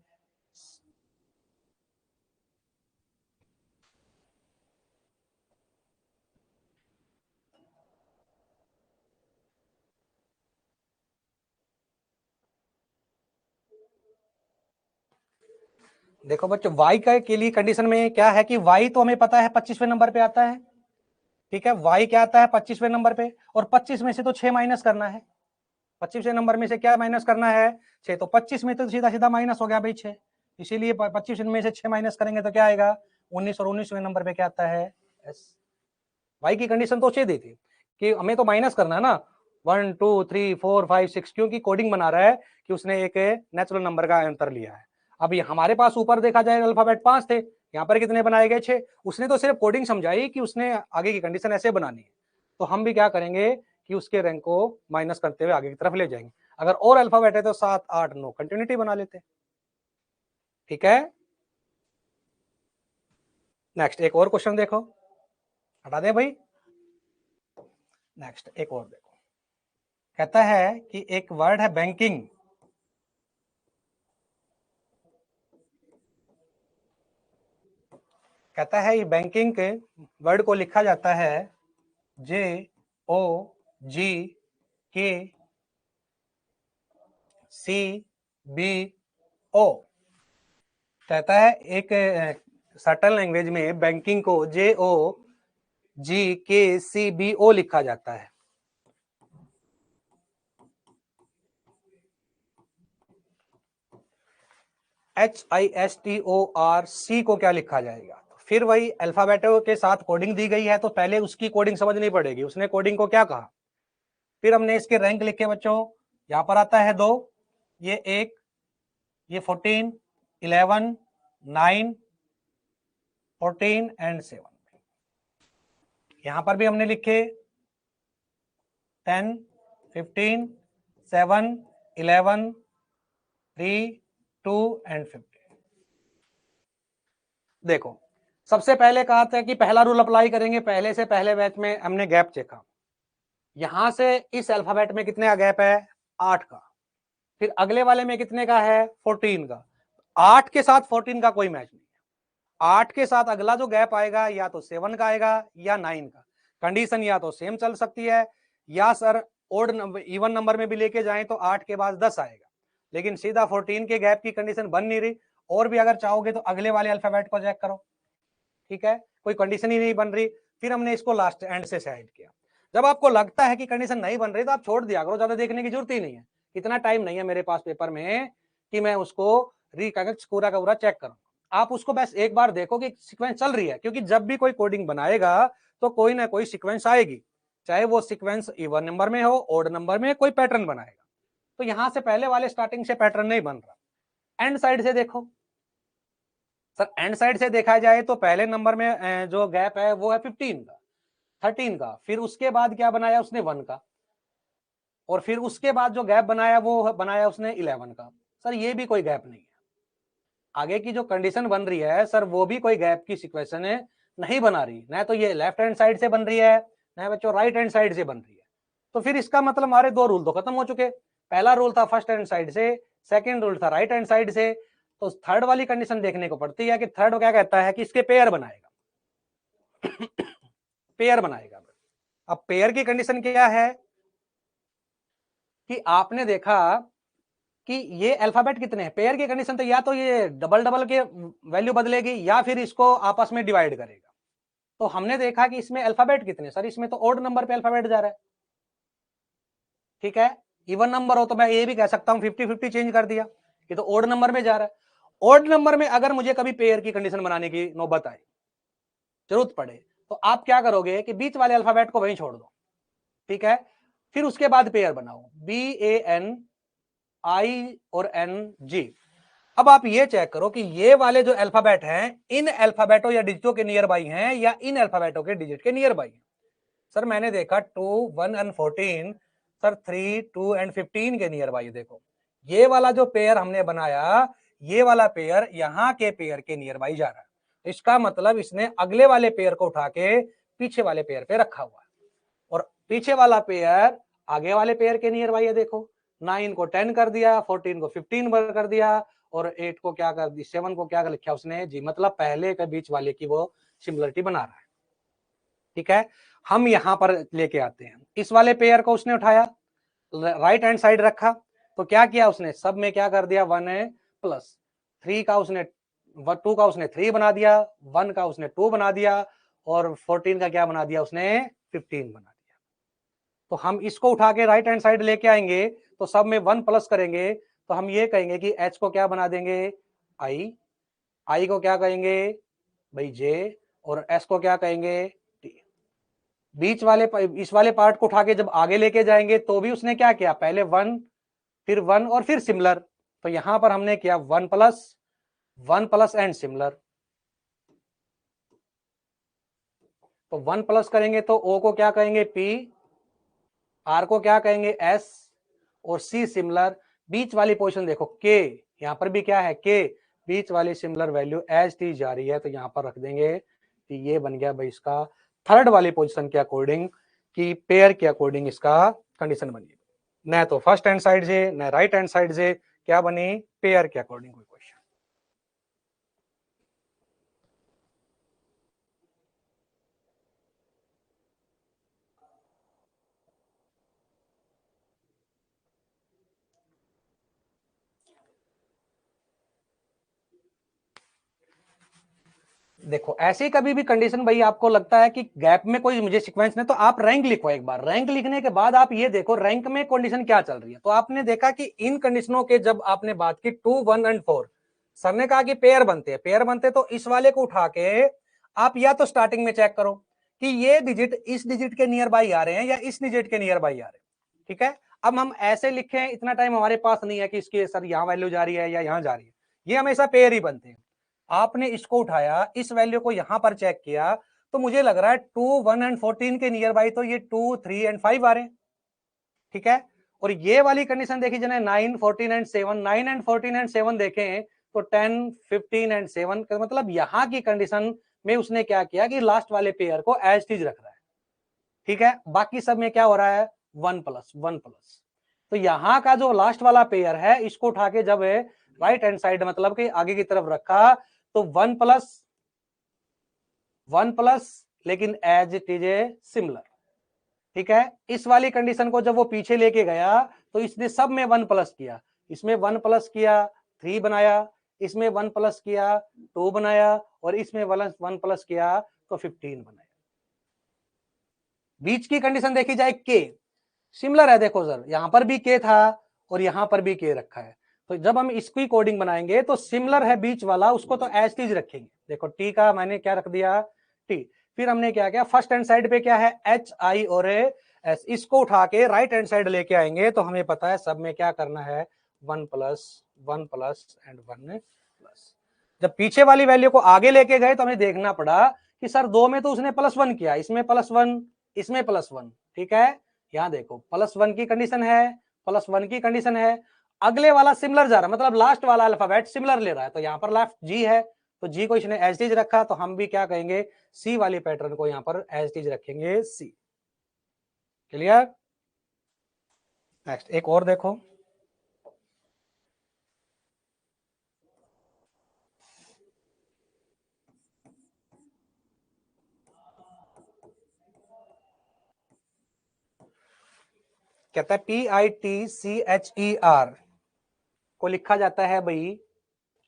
देखो बच्चों y का के लिए कंडीशन में क्या है कि y तो हमें पता है 25वें नंबर पे आता है, ठीक है, y क्या आता है 25वें नंबर पे, और 25 में से तो 6 माइनस करना है, 25वें नंबर में से क्या माइनस करना है 6, तो 25 में तो सीधा सीधा माइनस हो गया भाई 6, इसीलिए 25 में से 6 माइनस करेंगे तो क्या आएगा 19, और 19वें नंबर पे क्या आता है s। y की कंडीशन तो 6 दी थी कि हमें तो माइनस करना है ना 1 2 3 4 5 6, क्योंकि कोडिंग बना रहा है कि उसने एक नेचुरल नंबर का आंसर लिया है। अब हमारे पास ऊपर देखा जाए अल्फाबेट 5 थे, यहाँ पर कितने बनाए गए 6, उसने तो सिर्फ कोडिंग समझाई कि उसने आगे की कंडीशन ऐसे बनानी है, तो हम भी क्या करेंगे कि उसके रैंक को माइनस करते हुए आगे की तरफ ले जाएंगे। अगर और अल्फाबेट है तो 7 8 9 कंटिन्यूटी बना लेते, ठीक है। नेक्स्ट एक और क्वेश्चन देखो, हटा दे भाई, नेक्स्ट एक और देखो, कहता है कि एक वर्ड है बैंकिंग, कहता है ये बैंकिंग के वर्ड को लिखा जाता है JOGCBO, कहता है एक सर्टन लैंग्वेज में बैंकिंग को JOGCBO लिखा जाता है। HISTORC को क्या लिखा जाएगा, फिर वही अल्फाबेटों के साथ कोडिंग दी गई है, तो पहले उसकी कोडिंग समझनी पड़ेगी, उसने कोडिंग को क्या कहा, फिर हमने इसके रैंक लिखे बच्चों, यहां पर आता है 2, ये 1, ये 14 11 9 14 एंड 7, यहां पर भी हमने लिखे 10 15 7 11 3 2 एंड 15। देखो सबसे पहले कहा था कि पहला रूल अप्लाई करेंगे, पहले से पहले बैच में हमने गैप चेका, यहां से इस अल्फाबेट में कितने का गैप है 8 का, फिर अगले वाले में कितने का है 14 का, 8 के साथ 14 का कोई मैच नहीं है, 8 के साथ अगला जो गैप आएगा या तो 7 का आएगा या 9 का, कंडीशन या तो सेम चल सकती है या sir odd number even number में भी लेके जाएं तो 8 के बाद 10 आएगा, लेकिन सीधा 14 के गैप की कंडीशन बन नहीं रही, और भी अगर चाहोगे तो अगले वाले अल्फाबेट को चेक करो, ठीक है, कोई कंडीशन ही नहीं बन रही, फिर हमने इसको लास्ट एंड से साइड किया। जब आपको लगता है कि कंडीशन नहीं बन रही तो आप छोड़ दिया करो, ज्यादा देखने की जरूरत ही नहीं है, इतना टाइम नहीं है मेरे पास पेपर में कि मैं उसको रिकनेक्ट पूरा का पूरा चेक करूं, आप उसको बस एक बार देखो कि सीक्वेंस चल रही है, क्योंकि जब भी कोई कोडिंग बनाएगा तो कोई ना कोई सीक्वेंस आएगी, चाहे वो सीक्वेंस इवन नंबर में हो ऑड नंबर में, कोई पैटर्न बनाएगा, तो यहां से पहले वाले स्टार्टिंग से पैटर्न नहीं बन रहा। एंड साइड से देखो सर, एंड साइड से देखा जाए तो पहले नंबर में जो गैप है वो है 15 का 13 का, फिर उसके बाद क्या बनाया उसने 1 का, और फिर उसके बाद जो गैप बनाया वो बनाया उसने 11 का, सर ये भी कोई गैप नहीं है, आगे की जो कंडीशन बन रही है सर वो भी कोई गैप की सिक्वेशन नहीं बना रही, ना तो ये लेफ्ट हैंड साइड से बन रही है ना बच्चों राइट हैंड साइड से बन रही है, तो फिर इसका मतलब हमारे दो रूल तो खत्म हो चुके, पहला रूल था फर्स्ट हैंड साइड से, सेकेंड रूल था राइट हैंड साइड से, तो थर्ड वाली कंडीशन देखने को पड़ती है कि थर्ड क्या कहता है कि इसके पेयर बनाएगा पेयर बनाएगा। अब पेयर की कंडीशन क्या है कि आपने देखा कि ये अल्फाबेट कितने हैं, पेयर की कंडीशन तो या तो ये डबल डबल के वैल्यू बदलेगी या फिर इसको आपस में डिवाइड करेगा, तो हमने देखा कि इसमें अल्फाबेट कितने, सर इसमें तो ओड नंबर पे अल्फाबेट जा रहा है, ठीक है, इवन नंबर हो तो मैं ये भी कह सकता हूं 50-50 चेंज कर दिया, ये तो ओड नंबर में जा रहा है, ओड नंबर में अगर मुझे कभी पेयर की कंडीशन बनाने की नौबत आए जरूरत पड़े तो आप क्या करोगे कि बीच वाले अल्फाबेट को वहीं छोड़ दो, ठीक है, फिर उसके बाद पेयर बनाओ BAN I और NG। अब आप ये चेक करो कि ये वाले जो अल्फाबेट हैं इन अल्फाबेटों या डिजिटों के नियर बाई हैं या इन अल्फाबेटों के डिजिट के नियर बाई हैं। सर मैंने देखा 2, 1 एंड 14, सर 3, 2 एंड 15 के नियर बाई। देखो ये वाला जो पेयर हमने बनाया, ये वाला पेयर यहाँ के पेयर के नियर बाई जा रहा है। इसका मतलब इसने अगले वाले पेयर को उठा के पीछे वाले पेयर पे रखा हुआ है, और पीछे वाला पेयर आगे वाले पेयर के नियर बाई है। देखो 9 को 10 कर दिया, 14 को 15 कर दिया, और 8 को क्या कर दिया, 7 को क्या कर लिखा उसने जी, मतलब पहले के बीच वाले की वो सिमिलरिटी बना रहा है। ठीक है, हम यहां पर लेके आते हैं, इस वाले पेयर को उसने उठाया, राइट हैंड साइड रखा, तो क्या किया उसने, सब में क्या कर दिया 1 है प्लस 3 का उसने 2 का उसने 3 बना दिया, 1 का उसने 2 बना दिया, और 14 का क्या बना दिया उसने 15 बना दिया। तो हम इसको उठा के राइट हैंड साइड लेके आएंगे, तो सब में 1 प्लस करेंगे, तो हम ये कहेंगे कि h को क्या बना देंगे I को क्या कहेंगे भाई j, और s को क्या कहेंगे t। बीच वाले इस वाले पार्ट को उठा के जब आगे लेके जाएंगे तो भी उसने क्या किया, पहले 1 फिर 1 और फिर सिमिलर, तो यहां पर हमने किया 1 प्लस एंड सिमिलर। तो 1 प्लस करेंगे तो O को क्या कहेंगे P, R को क्या कहेंगे S, और C सिमिलर। बीच वाली पोजीशन देखो K, यहां पर भी क्या है K, बीच वाली सिमिलर वैल्यू एज टी जा रही है, तो यहां पर रख देंगे कि ये बन गया भाई इसका थर्ड वाली पोजीशन के अकॉर्डिंग, कि पेयर के अकॉर्डिंग इसका कंडीशन बनी, न तो फर्स्ट हैंड साइड से न राइट हैंड साइड से, क्या बनी पेयर के अकॉर्डिंग कोई क्वेश्चन। देखो ऐसी कभी भी कंडीशन भाई आपको लगता है कि गैप में कोई मुझे सीक्वेंस नहीं, तो आप रैंक लिखो एक बार, रैंक लिखने के बाद आप ये देखो रैंक में कंडीशन क्या चल रही है। तो आपने देखा कि इन कंडीशनों के जब आपने बात की 2, 1 एंड 4, सर ने कहा कि पेयर बनते हैं, पेयर बनते तो इस वाले को उठा के आप या तो स्टार्टिंग में चेक करो कि ये डिजिट इस डिजिट के नियर बाई आ रहे हैं या इस डिजिट के नियर बाई आ रहे हैं। ठीक है, अब हम ऐसे लिखे, इतना टाइम हमारे पास नहीं है कि इसकी सर यहाँ वैल्यू जा रही है या यहाँ जा रही है, ये हमेशा पेयर ही बनते हैं। आपने इसको उठाया, इस वैल्यू को यहां पर चेक किया, तो मुझे लग रहा है 2, 1 एंड 14 के नियर बाई तो ये 2, 3 एंड 5 आ रहे हैं। ठीक है, और ये वाली कंडीशन देखी जाए 9, 14 एंड 7, 9 एंड 14 एंड 7 देखें तो 10, 15 एंड 7 का मतलब यहां की कंडीशन में उसने क्या किया कि लास्ट वाले पेयर को एज टीज रख रहा है। ठीक है, बाकी सब में क्या हो रहा है 1 प्लस 1 प्लस। तो यहां का जो लास्ट वाला पेयर है इसको उठा के जब राइट हैंड साइड मतलब कि आगे की तरफ रखा, तो 1 प्लस लेकिन as it is a similar. ठीक है, इस वाली कंडीशन को जब वो पीछे लेके गया तो इसने सब में 1 प्लस किया, इसमें 1 प्लस किया 3 बनाया, इसमें 1 प्लस किया 2 बनाया, और इसमें 1 प्लस किया तो 15 बनाया। बीच की कंडीशन देखी जाए के सिमिलर है, देखो सर यहां पर भी के था और यहां पर भी के रखा है, तो जब हम इसकी कोडिंग बनाएंगे तो सिमिलर है बीच वाला, उसको तो एज टीज रखेंगे। देखो टी का मैंने क्या रख दिया टी, फिर हमने क्या किया फर्स्ट हैंड साइड पे क्या है एच आई और एस, इसको उठा के राइट हैंड साइड लेके आएंगे तो हमें पता है सब में क्या करना है 1 प्लस 1 प्लस एंड 1 प्लस। जब पीछे वाली वैल्यू को आगे लेके गए तो हमें देखना पड़ा कि सर 2 में तो उसने +1 किया, इसमें +1 इसमें +1। ठीक है, यहां देखो +1 की कंडीशन है, +1 की कंडीशन है, अगले वाला सिमिलर जा रहा है, मतलब लास्ट वाला अल्फाबेट सिमिलर ले रहा है, तो यहां पर लास्ट जी है, तो जी को इसने एज टीज रखा, तो हम भी क्या कहेंगे सी वाली पैटर्न को यहां पर एज टीज रखेंगे सी। क्लियर, नेक्स्ट एक और देखो, कहता है PITCHER को लिखा जाता है भाई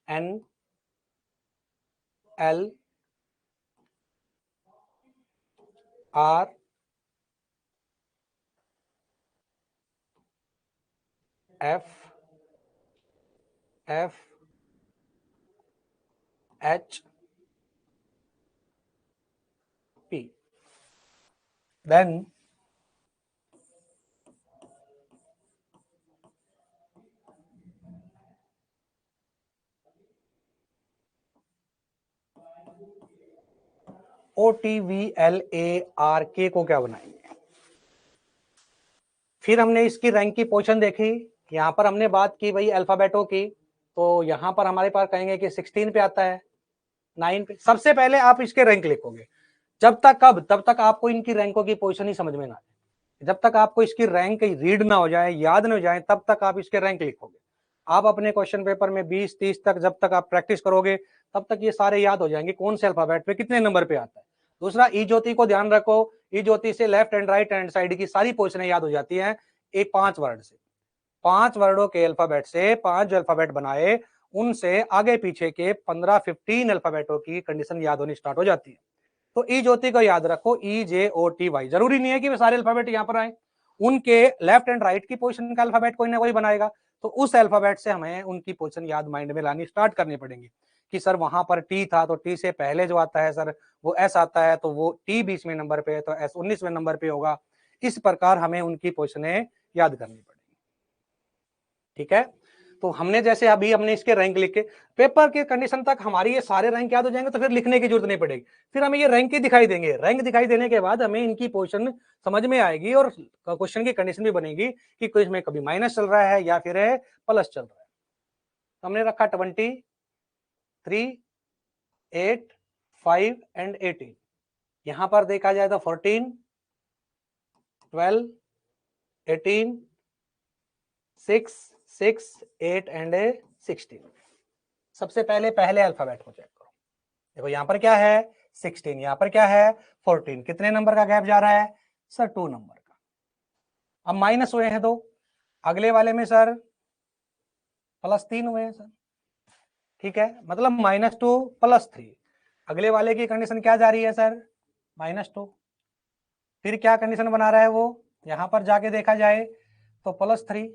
NLRFFHP, then OTVLARK को क्या बनाएंगे। फिर हमने इसकी रैंक की पोजीशन देखी, यहां पर हमने बात की भाई अल्फाबेटों की, तो यहां पर हमारे पास कहेंगे कि 16 पे आता है, 9 पे। सबसे पहले आप इसके रैंक लिखोगे, जब तक कब, तब तक आपको इनकी रैंकों की पोजीशन ही समझ में ना आए, जब तक आपको इसकी रैंक रीड ना हो जाए, याद ना हो जाए, तब तक आप इसके रैंक लिखोगे। आप अपने क्वेश्चन पेपर में 20-30 तक जब तक आप प्रैक्टिस करोगे, तब तक ये सारे याद हो जाएंगे कौन से अल्फाबेट पे कितने नंबर पे आता है। दूसरा, ई ज्योति को ध्यान रखो, ई ज्योति से left and right hand side की सारी पोजीशनें याद हो जाती हैं एक 5 वर्ड से। 5 वर्डों के अल्फाबेट से 5 जो अल्फाबेट बनाए, उनसे आगे पीछे के 15-15 अल्फाबेटों की कंडीशन याद होनी स्टार्ट हो जाती है। तो ई ज्योति को याद रखो, EJOTY। जरूरी नहीं है कि वे सारे अल्फाबेट यहां पर आए, उनके लेफ्ट एंड राइट की पोजीशन का अल्फाबेट कोई ना कोई बनाएगा, तो उस अल्फाबेट से हमें उनकी पोजीशन याद माइंड में लानी स्टार्ट करनी पड़ेगी कि सर वहां पर टी था, तो टी से पहले जो आता है सर वो एस आता है, तो वो टी 20वें नंबर पे है, तो एस 19वें नंबर पे होगा। इस प्रकार हमें उनकी पोजीशनें याद करनी पड़ेगी। ठीक है, तो हमने जैसे अभी हमने इसके रैंक लिखे, पेपर के कंडीशन तक हमारी ये सारे रैंक याद हो जाएंगे, तो फिर लिखने की जरूरत नहीं पड़ेगी। फिर हमें ये रैंक ही दिखाई देंगे, रैंक दिखाई देने के बाद हमें इनकी पोजीशन समझ में आएगी और क्वेश्चन की कंडीशन भी बनेगी कि कुछ में कभी माइनस चल रहा है या फिर प्लस चल रहा है। हमने रखा 20, 3, 8, 5 एंड 18। यहां पर देखा जाए तो 14, 12, 18, 6, 6, 8 एंड 16। सबसे पहले पहले अल्फाबेट को चेक करो। देखो यहां पर क्या है 16, यहां पर क्या है 14। कितने नंबर का गैप जा रहा है सर 2 नंबर का। अब माइनस हुए हैं 2, अगले वाले में सर +3 हुए हैं सर। ठीक है, मतलब -2 +3। अगले वाले की कंडीशन क्या जा रही है सर -2। फिर क्या कंडीशन बना रहा है वो, यहां पर जाके देखा जाए तो +3।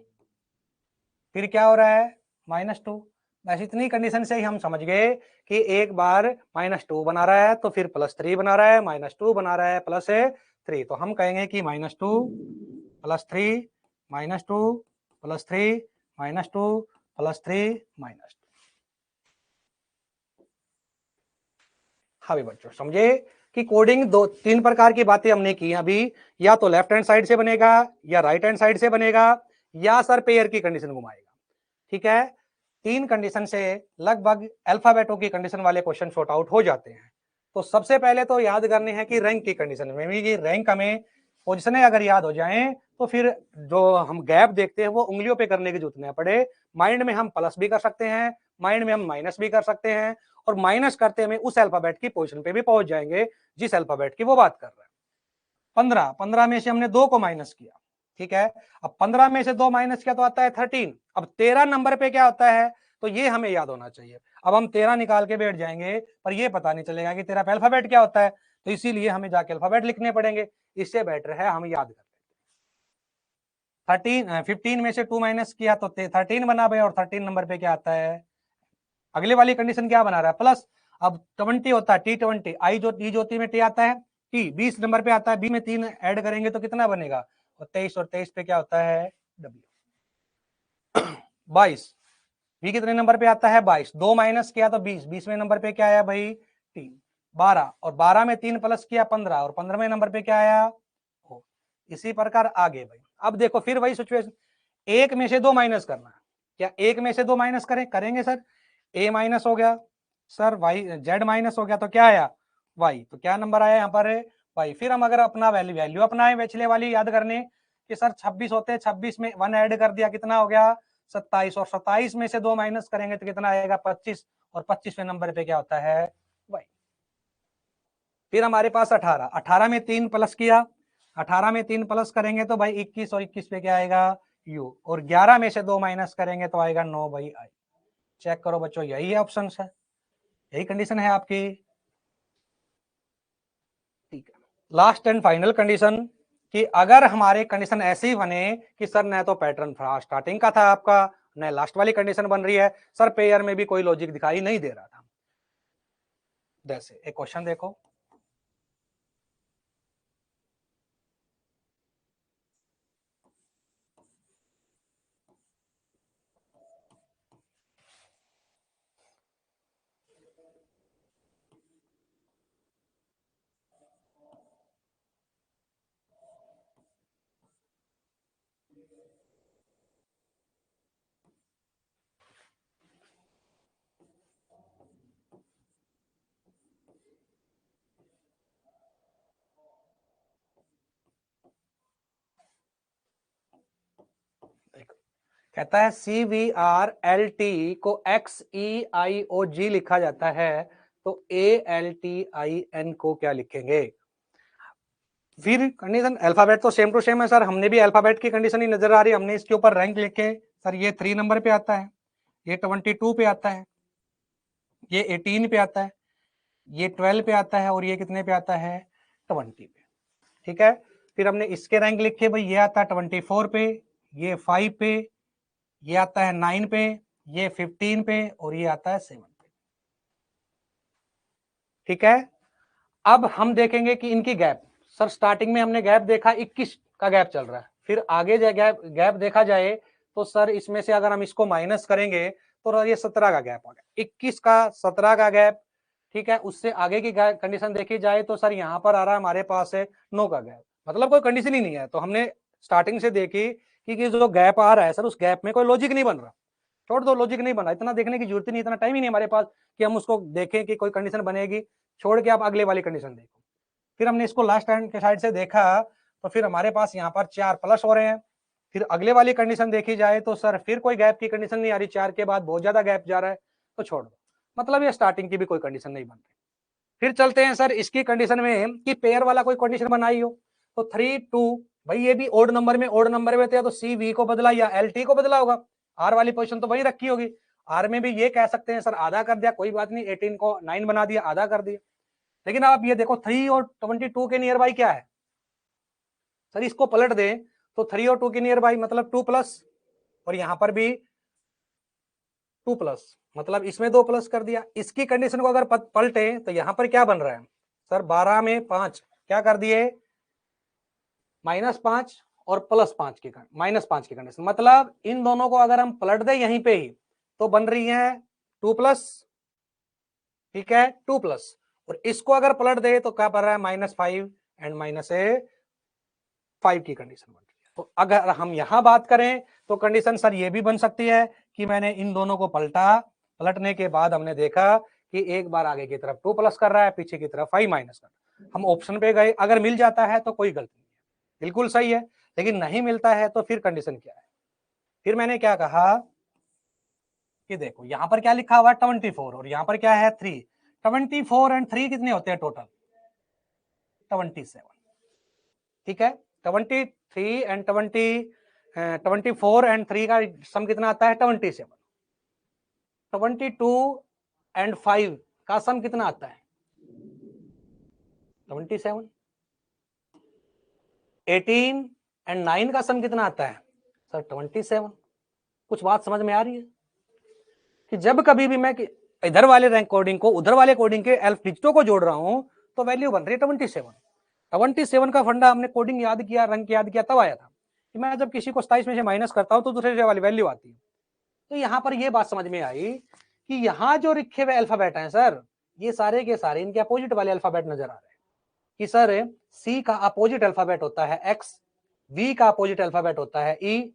फिर क्या हो रहा है -2। बस इतनी कंडीशन से ही हम समझ गए कि एक बार -2 बना रहा है, तो फिर +3 बना रहा है, -2 बना रहा है, +3। तो हम कहेंगे कि -2 +3 -2 +3 -2 +3 -2। हाँ भी बच्चों समझे कि कोडिंग 2-3 प्रकार की बातें हमने की अभी, या तो लेफ्ट हैंड साइड से बनेगा, या राइट हैंड साइड से बनेगा, या सर पेयर की कंडीशन घुमाएगा। ठीक है, 3 कंडीशन से लगभग अल्फाबेटों की कंडीशन वाले क्वेश्चन शॉर्ट आउट हो जाते हैं। तो सबसे पहले तो याद करने हैं कि रैंक की कंडीशन में भी, रैंक हमें पोजिशनें अगर याद हो जाएं, तो फिर जो हम गैप देखते हैं वो उंगलियों पे करने की जरूरत नहीं पड़े। माइंड में हम प्लस भी कर सकते हैं, माइंड में हम माइनस भी कर सकते हैं, और माइनस करते में उस अल्फाबेट की पोजीशन पे भी पहुंच जाएंगे जिस अल्फाबेट की वो बात कर रहा है। 15 में से हमने 2 को माइनस किया। ठीक है, अब 15 में से 2 माइनस किया तो आता है 13। अब 13 नंबर पे क्या होता है, तो ये हमें याद होना चाहिए। अब हम 13 निकाल के बैठ जाएंगे, पर ये पता नहीं चलेगा कि 13 पे अल्फाबेट क्या होता है, तो इसीलिए हमें जाके अल्फाबेट लिखने पड़ेंगे। इससे बेटर है हम याद कर 15 में से 2 माइनस किया तो 13 बना भाई, और 13 नंबर पे क्या आता है, अगले वाली कंडीशन क्या बना रहा है प्लस। अब 20 होता है T20, आई जो टी ज्योति में टी आता है, टी 20 नंबर पे आता है, बी में 3 ऐड करेंगे तो कितना बनेगा, और 23 पे क्या होता है W। 22, बी कितने नंबर पे आता है 22, 2 माइनस किया तो 20, 20वें नंबर पे क्या आया भाई 3। 12, और 12 में 3 प्लस किया 15, और 15वें नंबर पे क्या आया हो। इसी प्रकार आगे भाई। अब देखो फिर वही सिचुएशन, एक में से 2 माइनस करना है। क्या एक में से 2 माइनस करेंगे सर, ए माइनस हो गया सर, वाई जेड माइनस हो गया, तो क्या आया वाई। तो क्या नंबर आया यहाँ पर वाई। फिर हम अगर अपना वैल्यू अपनाएं पिछले वाली याद करने कि सर 26 होते हैं, 26 में 1 ऐड कर दिया कितना हो गया 27, और 27 में से 2 माइनस करेंगे तो कितना आएगा 25, और 25वें नंबर पे क्या होता है वाई। फिर हमारे पास 18, 18 में 3 प्लस किया, 18 में 3 प्लस करेंगे तो भाई 21, और 21 पे क्या आएगा यू, और 11 में से 2 माइनस करेंगे तो आएगा 9 भाई आई। चेक करो बच्चों, यही है ऑप्शन है, यही कंडीशन है आपकी। ठीक है, लास्ट एंड फाइनल कंडीशन कि अगर हमारे कंडीशन ऐसे ही बने कि सर न तो पैटर्न स्टार्टिंग का था आपका, न लास्ट वाली कंडीशन बन रही है, सर पेयर में भी कोई लॉजिक दिखाई नहीं दे रहा था। जैसे एक क्वेश्चन देखो, कहता है CVRLT को XEIOG लिखा जाता है, तो ALTIN को क्या लिखेंगे? फिर कंडीशन अल्फाबेट तो सेम टू सेम है सर, हमने भी अल्फाबेट की कंडीशन ही नजर आ रही है, हमने इसके ऊपर रैंक लिखे सर, ये 3 नंबर पे आता है, ये 22 पे आता है, ये 18 पे आता है, ये 12 पे आता है, और ये कितने पे आता है? 20 पे। ठीक है, फिर हमने इसके रैंक लिखे भाई, ये आता है 24 पे, ये 5 पे, ये आता है 9 पे, ये 15 पे, और ये आता है 7 पे। ठीक है, अब हम देखेंगे कि इनकी गैप, सर स्टार्टिंग में हमने गैप देखा 21 का गैप चल रहा है, फिर आगे गैप देखा जाए तो सर इसमें से अगर हम इसको माइनस करेंगे तो ये 17 का गैप आ गया, 21 का 17 का गैप। ठीक है, उससे आगे की कंडीशन देखी जाए तो सर यहाँ पर आ रहा है हमारे पास है 9 का गैप, मतलब कोई कंडीशन ही नहीं है। तो हमने स्टार्टिंग से देखी कि जो गैप आ रहा है सर, उस गैप में कोई लॉजिक नहीं बन रहा, छोड़ दो, लॉजिक नहीं बना, इतना देखने की जरूरत नहीं, इतना टाइम ही नहीं हमारे पास कि हम उसको देखें कि कोई कंडीशन बनेगी, छोड़ के आप अगले वाली कंडीशन देखो। फिर हमने इसको लास्ट हैंड के साइड से देखा, तो फिर हमारे पास यहाँ पर 4 प्लस हो रहे हैं। फिर अगले वाली कंडीशन देखी जाए तो सर फिर कोई गैप की कंडीशन नहीं आ रही, 4 के बाद बहुत ज्यादा गैप जा रहा है, तो छोड़ दो, मतलब ये स्टार्टिंग की भी कोई कंडीशन नहीं बन रही। फिर चलते हैं सर इसकी कंडीशन में कि पेयर वाला कोई कंडीशन बनाई हो, तो 3 2, भाई ये भी ओड नंबर में, ओड नंबर में तो CV को बदला या LT को बदला होगा, आर वाली पोजीशन तो वही रखी होगी। आर में भी ये कह सकते हैं सर आधा कर दिया, कोई बात नहीं, 18 को 9 बना दिया, आधा कर दिया। लेकिन आप ये देखो 3 और 22 के नियर बाई क्या है सर, इसको पलट दें तो 3 और 2 के नियर बाई मतलब 2 प्लस, और यहां पर भी 2 प्लस, मतलब इसमें 2 प्लस कर दिया। इसकी कंडीशन को अगर पलटे तो यहां पर क्या बन रहा है सर, 12 में 5 क्या कर दिए, -5 और +5 की -5 की कंडीशन, मतलब इन दोनों को अगर हम पलट दें यहीं पे ही तो बन रही है 2 प्लस, ठीक है 2 प्लस, और इसको अगर पलट दे तो क्या बन रहा है -5 एंड -5 की कंडीशन बन रही है। तो अगर हम यहां बात करें तो कंडीशन सर ये भी बन सकती है कि मैंने इन दोनों को पलटा, पलटने के बाद हमने देखा कि एक बार आगे की तरफ 2 प्लस कर रहा है, पीछे की तरफ 5 माइनस कर रहा है, हम ऑप्शन पे गए, अगर मिल जाता है तो कोई गलती नहीं है, बिल्कुल सही है, लेकिन नहीं मिलता है तो फिर कंडीशन क्या है। फिर मैंने क्या कहा कि देखो यहां पर क्या लिखा हुआ है 24 और यहां पर क्या है 3, 24 एंड 3 कितने होते हैं टोटल 27, ठीक है 23 एंड 24 एंड 3 का सम कितना आता है 27, 22 एंड 5 का सम कितना आता है 27, 18 एंड 9 का सम कितना आता है सर 27। कुछ बात समझ में आ रही है कि जब कभी भी मैं इधर वाले रैंक कोडिंग को उधर वाले कोडिंग के एल्फ डिजिटों को जोड़ रहा हूं तो वैल्यू बन रही है 27 का फंडा हमने कोडिंग याद किया, रंग याद किया, तब आया था कि मैं जब किसी को 27 में से माइनस करता हूं तो दूसरे वाली वैल्यू आती है। तो यहां पर ये बात समझ में आई कि यहां जो लिखे हुए अल्फाबेट हैं सर, ये सारे के सारे इनके अपोजिट वाले अल्फाबेट नजर आ रहे हैं कि सर सी का अपोजिट अल्फाबेट होता है एक्स, वी का अपोजिट अल्फाबेट होता है ई,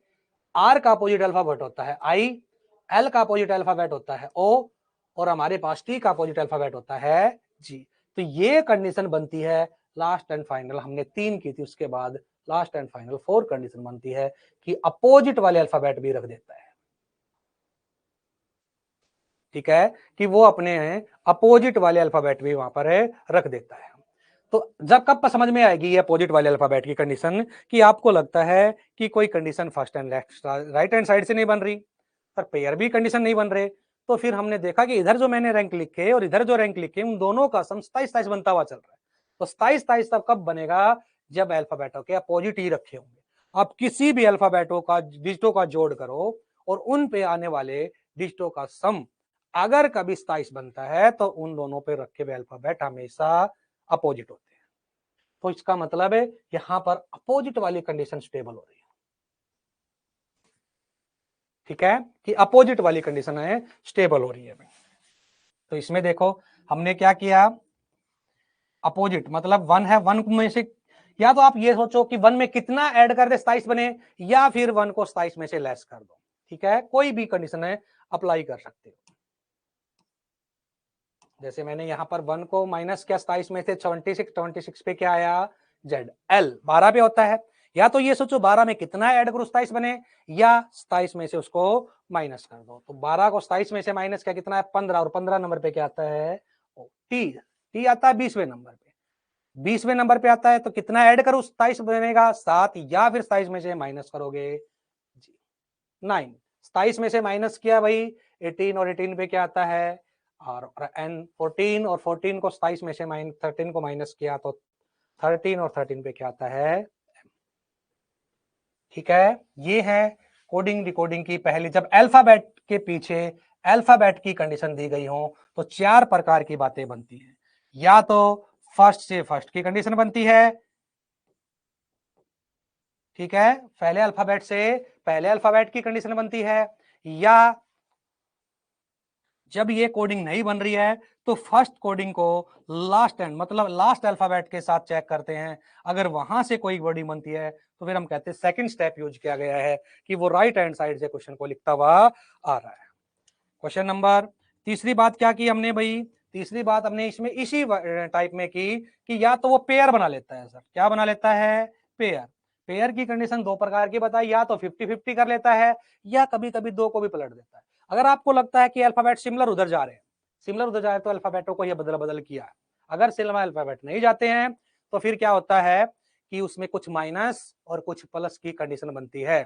आर का अपोजिट अल्फाबेट होता है आई, एल का अपोजिट अल्फाबेट होता है ओ, और हमारे पास टी का अपोजिट अल्फाबेट होता है जी। तो ये कंडीशन बनती है लास्ट एंड फाइनल, हमने 3 की थी, उसके बाद लास्ट एंड फाइनल 4 कंडीशन बनती है कि अपोजिट वाले अल्फाबेट भी रख देता है, ठीक है, कि वो अपने अपोजिट वाले अल्फाबेट भी वहां पर रख देता है। तो जब कब समझ में आएगी ये अपोजिट वाले अल्फाबेट की कंडीशन, कि आपको लगता है कि कोई condition first and left right hand side से नहीं बन रही, पर पेयर भी कंडीशन नहीं बन रहे, तो फिर हमने देखा कि इधर जो मैंने रैंक लिखे और इधर जो रैंक लिखे उन दोनों का सम 27 बनता हुआ चल रहा है। तो 27 तब कब बनेगा जब अल्फाबेटों के अपोजिट ही रखे होंगे। आप किसी भी अल्फाबेटों का डिजिटों का जोड़ करो और उन पे आने वाले डिजिटों का सम अगर कभी 27 बनता है तो उन दोनों पे रखे हुए अल्फाबेट हमेशा अपोजिट होते हैं। तो इसका मतलब है यहां पर अपोजिट वाली कंडीशन स्टेबल हो रही है, ठीक है, कि अपोजिट वाली कंडीशन है स्टेबल हो रही है। तो इसमें देखो हमने क्या किया, अपोजिट मतलब 1 है, 1 में से या तो आप ये सोचो कि 1 में कितना ऐड कर दे 27 बने, या फिर 1 को 27 में से लेस कर दो, ठीक है, कोई भी कंडीशन है अप्लाई कर सकते हो। जैसे मैंने यहां पर 1 को माइनस किया 27 में से 26 पे क्या आया जेड, एल 12 पे होता है, या तो ये सोचो 12 में कितना ऐड करो 27 बने, या 27 में से उसको माइनस कर दो। तो 12 को 27 में से माइनस क्या कितना है 15, और 15 नंबर पे क्या आता है टी, टी आता है 20वें नंबर पे। 20वें नंबर पे आता है तो कितना ऐड करो 27 बनेगा 7, या फिर 27 में से माइनस करोगे 9। 27 में से माइनस किया भाई 18, और 18 पे क्या आता है और एन 14, और 14 को 27 में से 13 को माइनस किया तो 13, और 13 पे क्या आता है। ठीक है, ये है कोडिंग डिकोडिंग की पहली। जब अल्फाबेट के पीछे अल्फाबेट की कंडीशन दी गई हो तो 4 प्रकार की बातें बनती हैं। या तो फर्स्ट से फर्स्ट की कंडीशन बनती है, ठीक है, पहले अल्फाबेट से पहले अल्फाबेट की कंडीशन बनती है, या जब ये कोडिंग नहीं बन रही है तो फर्स्ट कोडिंग को लास्ट एंड मतलब लास्ट अल्फाबेट के साथ चेक करते हैं। अगर वहां से कोई वर्डिंग बनती है तो फिर हम कहते हैं सेकंड स्टेप यूज किया गया है कि वो राइट हैंड साइड से क्वेश्चन को लिखता हुआ आ रहा है। क्वेश्चन नंबर तीसरी बात क्या की हमने भाई, तीसरी बात हमने इसमें इसी टाइप में की कि या तो वो पेयर बना लेता है। सर क्या बना लेता है, पेयर। पेयर की कंडीशन दो प्रकार की बताई, या तो 50-50 कर लेता है, या कभी कभी दो को भी पलट देता है। अगर आपको लगता है कि अल्फाबेट सिमिलर उधर जा रहे हैं, सिमिलर उधर जा रहे हैं तो अल्फाबेटों को ये बदल बदल किया है। अगर सिमिलर अल्फाबेट नहीं जाते हैं तो फिर क्या होता है कि उसमें कुछ माइनस और कुछ प्लस की कंडीशन बनती है।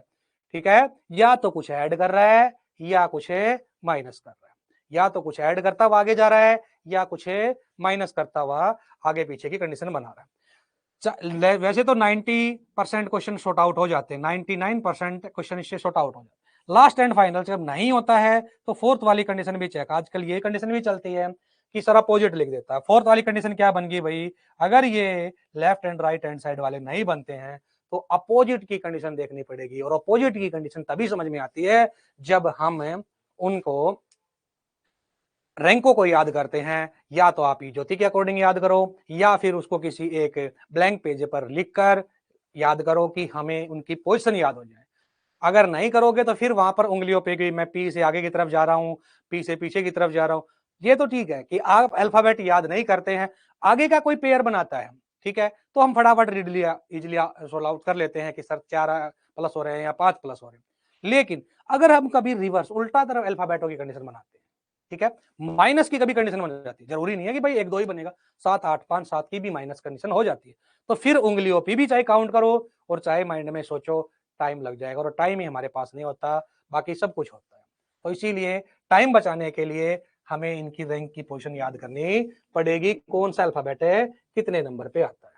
ठीक है, या तो कुछ ऐड कर रहा है या कुछ माइनस कर रहा है, या तो कुछ ऐड करता हुआ आगे जा रहा है या कुछ माइनस करता हुआ आगे पीछे की कंडीशन बना रहा है। वैसे तो 90% क्वेश्चन शॉर्ट आउट हो जाते हैं, 99% क्वेश्चन इससे शॉर्ट आउट हो जाते हैं। लास्ट एंड फाइनल जब नहीं होता है तो फोर्थ वाली कंडीशन भी चेक, आजकल ये कंडीशन भी चलती है कि सर अपोजिट लिख देता है। फोर्थ वाली कंडीशन क्या बन गई भाई, अगर ये left and right hand side वाले नहीं बनते हैं तो अपोजिट की कंडीशन देखनी पड़ेगी, और अपोजिट की कंडीशन तभी समझ में आती है जब हम उनको रैंकों को याद करते हैं। या तो आप ज्योति के अकॉर्डिंग याद करो, या फिर उसको किसी एक ब्लैंक पेज पर लिखकर याद करो कि हमें उनकी पोजीशन याद हो जाए। अगर नहीं करोगे तो फिर वहां पर उंगलियों पे कि मैं पी से आगे की तरफ जा रहा हूं, पी से पीछे की तरफ जा रहा हूं। ये तो ठीक है कि आप अल्फाबेट याद नहीं करते हैं, आगे का कोई पेयर बनाता है, ठीक है, तो हम फटाफट रीड लिया इजिली सोल्व आउट कर लेते हैं कि सर 4 प्लस हो रहे हैं या 5 प्लस हो रहे हैं। लेकिन अगर हम कभी रिवर्स उल्टा तरफ अल्फाबेटों की कंडीशन बनाते हैं, ठीक है, माइनस की कभी कंडीशन बन जाती है, जरूरी नहीं है कि भाई 1 2 ही बनेगा, 7 8 5 7 की भी माइनस कंडीशन हो जाती है। तो फिर उंगलियों पे भी चाहे काउंट करो और चाहे माइंड में सोचो, टाइम लग जाएगा, और टाइम ही हमारे पास नहीं होता, बाकी सब कुछ होता है। तो इसीलिए टाइम बचाने के लिए हमें इनकी रैंक की पोजीशन याद करनी पड़ेगी, कौन सा अल्फाबेट है कितने नंबर पे आता है।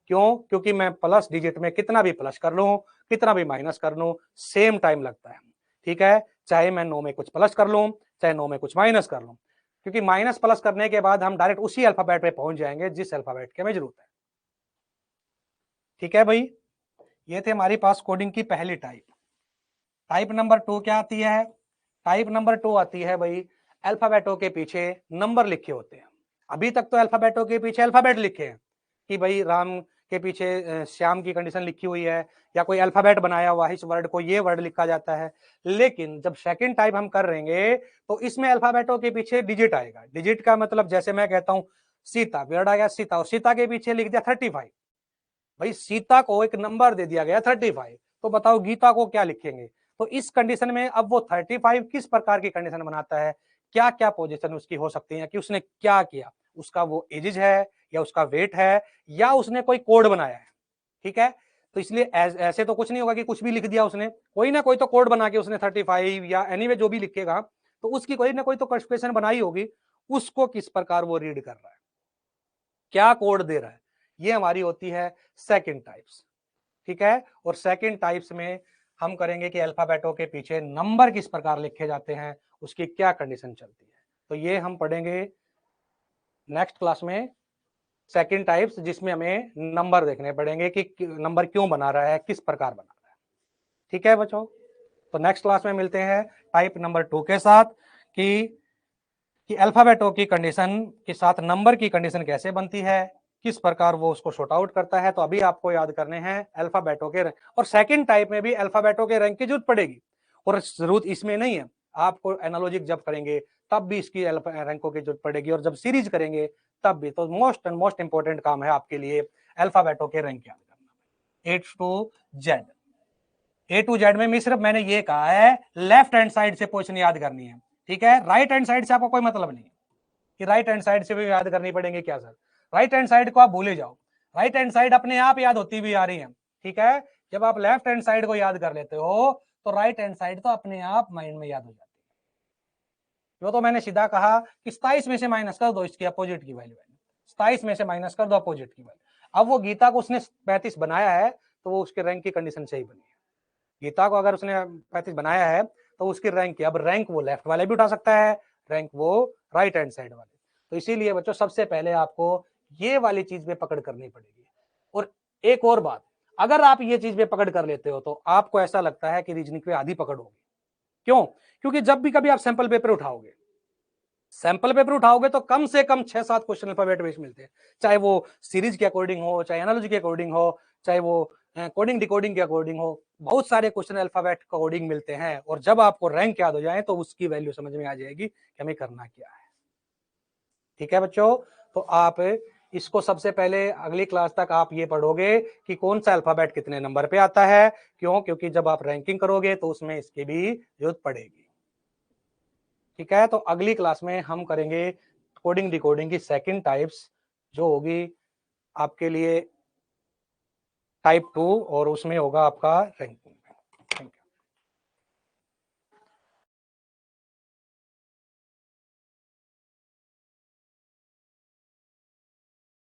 क्यों, क्योंकि मैं प्लस डिजिट में कितना भी प्लस कर लूं कितना भी माइनस कर लूं सेम टाइम लगता है। ठीक है, चाहे मैं 9 में कुछ प्लस कर लूं चाहे 9 में कुछ माइनस कर लूं, क्योंकि माइनस प्लस करने के बाद हम डायरेक्ट उसी अल्फाबेट पे पहुंच जाएंगे जिस अल्फाबेट के हमें जरूरत है। ठीक है भाई, ये थे हमारे पास कोडिंग की पहली टाइप। टाइप नंबर 2 क्या आती है, टाइप नंबर 2 आती है भाई अल्फाबेटों के पीछे नंबर लिखे होते हैं। अभी तक तो अल्फाबेटों के पीछे अल्फाबेट लिखे हैं कि भाई राम के पीछे श्याम की कंडीशन लिखी हुई है, या कोई अल्फाबेट बनाया हुआ है, इस वर्ड को ये वर्ड लिखा जाता है। लेकिन जब सेकंड टाइप हम कर रहेंगे तो इसमें अल्फाबेटों के पीछे डिजिट आएगा। डिजिट का मतलब जैसे मैं कहता हूं सीता, वर्ड आ गया सीता, और सीता के पीछे लिख दिया 35। भाई सीता को एक नंबर दे दिया गया 35, तो बताओ गीता को क्या लिखेंगे। तो इस कंडीशन में अब वो 35 किस प्रकार की कंडीशन बनाता है, क्या क्या पोजीशन उसकी हो सकती है कि उसने क्या किया, उसका वो एजिज है या उसका वेट है या उसने कोई कोड बनाया है। ठीक है, तो इसलिए ऐसे तो कुछ नहीं होगा कि कुछ भी लिख दिया उसने, कोई ना कोई तो कोड बना के उसने 35 या एनीवे जो भी लिखेगा तो उसकी कोई ना कोई तो क्वेश्चन बनाई होगी, उसको किस प्रकार वो रीड कर रहा है, क्या कोड दे रहा है, ये हमारी होती है सेकंड टाइप्स। ठीक है, और सेकंड टाइप्स में हम करेंगे कि अल्फाबेटों के पीछे नंबर किस प्रकार लिखे जाते हैं, उसकी क्या कंडीशन चलती है। तो ये हम पढ़ेंगे नेक्स्ट क्लास में सेकंड टाइप्स, जिसमें हमें नंबर देखने पड़ेंगे कि नंबर क्यों बना रहा है, किस प्रकार बना रहा है। ठीक है बच्चों, तो नेक्स्ट क्लास में मिलते हैं टाइप नंबर 2 के साथ कि अल्फाबेटों की कंडीशन के साथ नंबर की कंडीशन कैसे बनती है, किस प्रकार वो उसको शॉर्ट आउट करता है। तो अभी आपको याद करने हैं अल्फाबेटों के रैंक, और सेकंड टाइप में भी अल्फाबेटों के रैंक की जरूरत पड़ेगी, और जरूरत इसमें नहीं है, आपको एनालॉजिक जब करेंगे तब भी इसकी रैंकों की जरूरत पड़ेगी, और जब सीरीज करेंगे तब भी। तो मोस्ट एंड मोस्ट इंपॉर्टेंट काम है आपके लिए अल्फाबेटों के रैंक याद करना। A to Z। A to Z में सिर्फ मैंने ये कहा है लेफ्ट हैंड साइड से पोजीशन याद करनी है, ठीक है। राइट हैंड साइड से आपको कोई मतलब नहीं है कि राइट हैंड साइड से भी याद करनी पड़ेंगे क्या सर, राइट हैंड साइड को आप भूले जाओ, राइट हैंड साइड अपने आप याद होती भी आ रही है, ठीक है। जब आप लेफ्ट हैंड साइड को याद कर लेते हो तो राइट हैंड साइड तो अपने आप माइंड में याद हो जाती है। वो तो मैंने सीधा कहा कि 27 में से माइनस कर दो इसकी अपोजिट की वैल्यू, 27 में से माइनस कर दो अपोजिट की वैल्यू। अब वो गीता को उसने 35 बनाया है तो वो उसके रैंक की कंडीशन से ही बनी है। गीता को अगर उसने 35 बनाया है तो उसकी रैंक की, अब रैंक वो लेफ्ट वाले भी उठा सकता है, रैंक वो राइट हैंड साइड वाले। तो इसीलिए बच्चों सबसे पहले आपको ये वाली चीज पे पकड़ करनी पड़ेगी। और एक और बात, अगर आप ये चीज पे पकड़ कर लेते हो तो आपको ऐसा लगता है कि रीजनिंग पे आधी पकड़ होगी। क्यों? क्योंकि जब भी कभी आप सैंपल पेपर उठाओगे, सैंपल पेपर उठाओगे तो कम से कम 6-7 क्वेश्चन अल्फाबेट बेस मिलते हैं, चाहे वो सीरीज के अकॉर्डिंग हो, चाहे एनालॉजी के अकॉर्डिंग हो, चाहे वो कोडिंग डिकोडिंग के अकॉर्डिंग हो, बहुत सारे क्वेश्चन अल्फाबेट के अकॉर्डिंग मिलते हैं। और जब आपको रैंक याद हो जाए तो उसकी वैल्यू समझ में आ जाएगी कि हमें करना क्या है। ठीक है बच्चों, तो आप इसको सबसे पहले अगली क्लास तक आप ये पढ़ोगे कि कौन सा अल्फाबेट कितने नंबर पे आता है। क्यों? क्योंकि जब आप रैंकिंग करोगे तो उसमें इसकी भी जरूरत पड़ेगी। ठीक है, तो अगली क्लास में हम करेंगे कोडिंग डिकोडिंग की सेकंड टाइप्स, जो होगी आपके लिए टाइप 2, और उसमें होगा आपका रैंकिंग।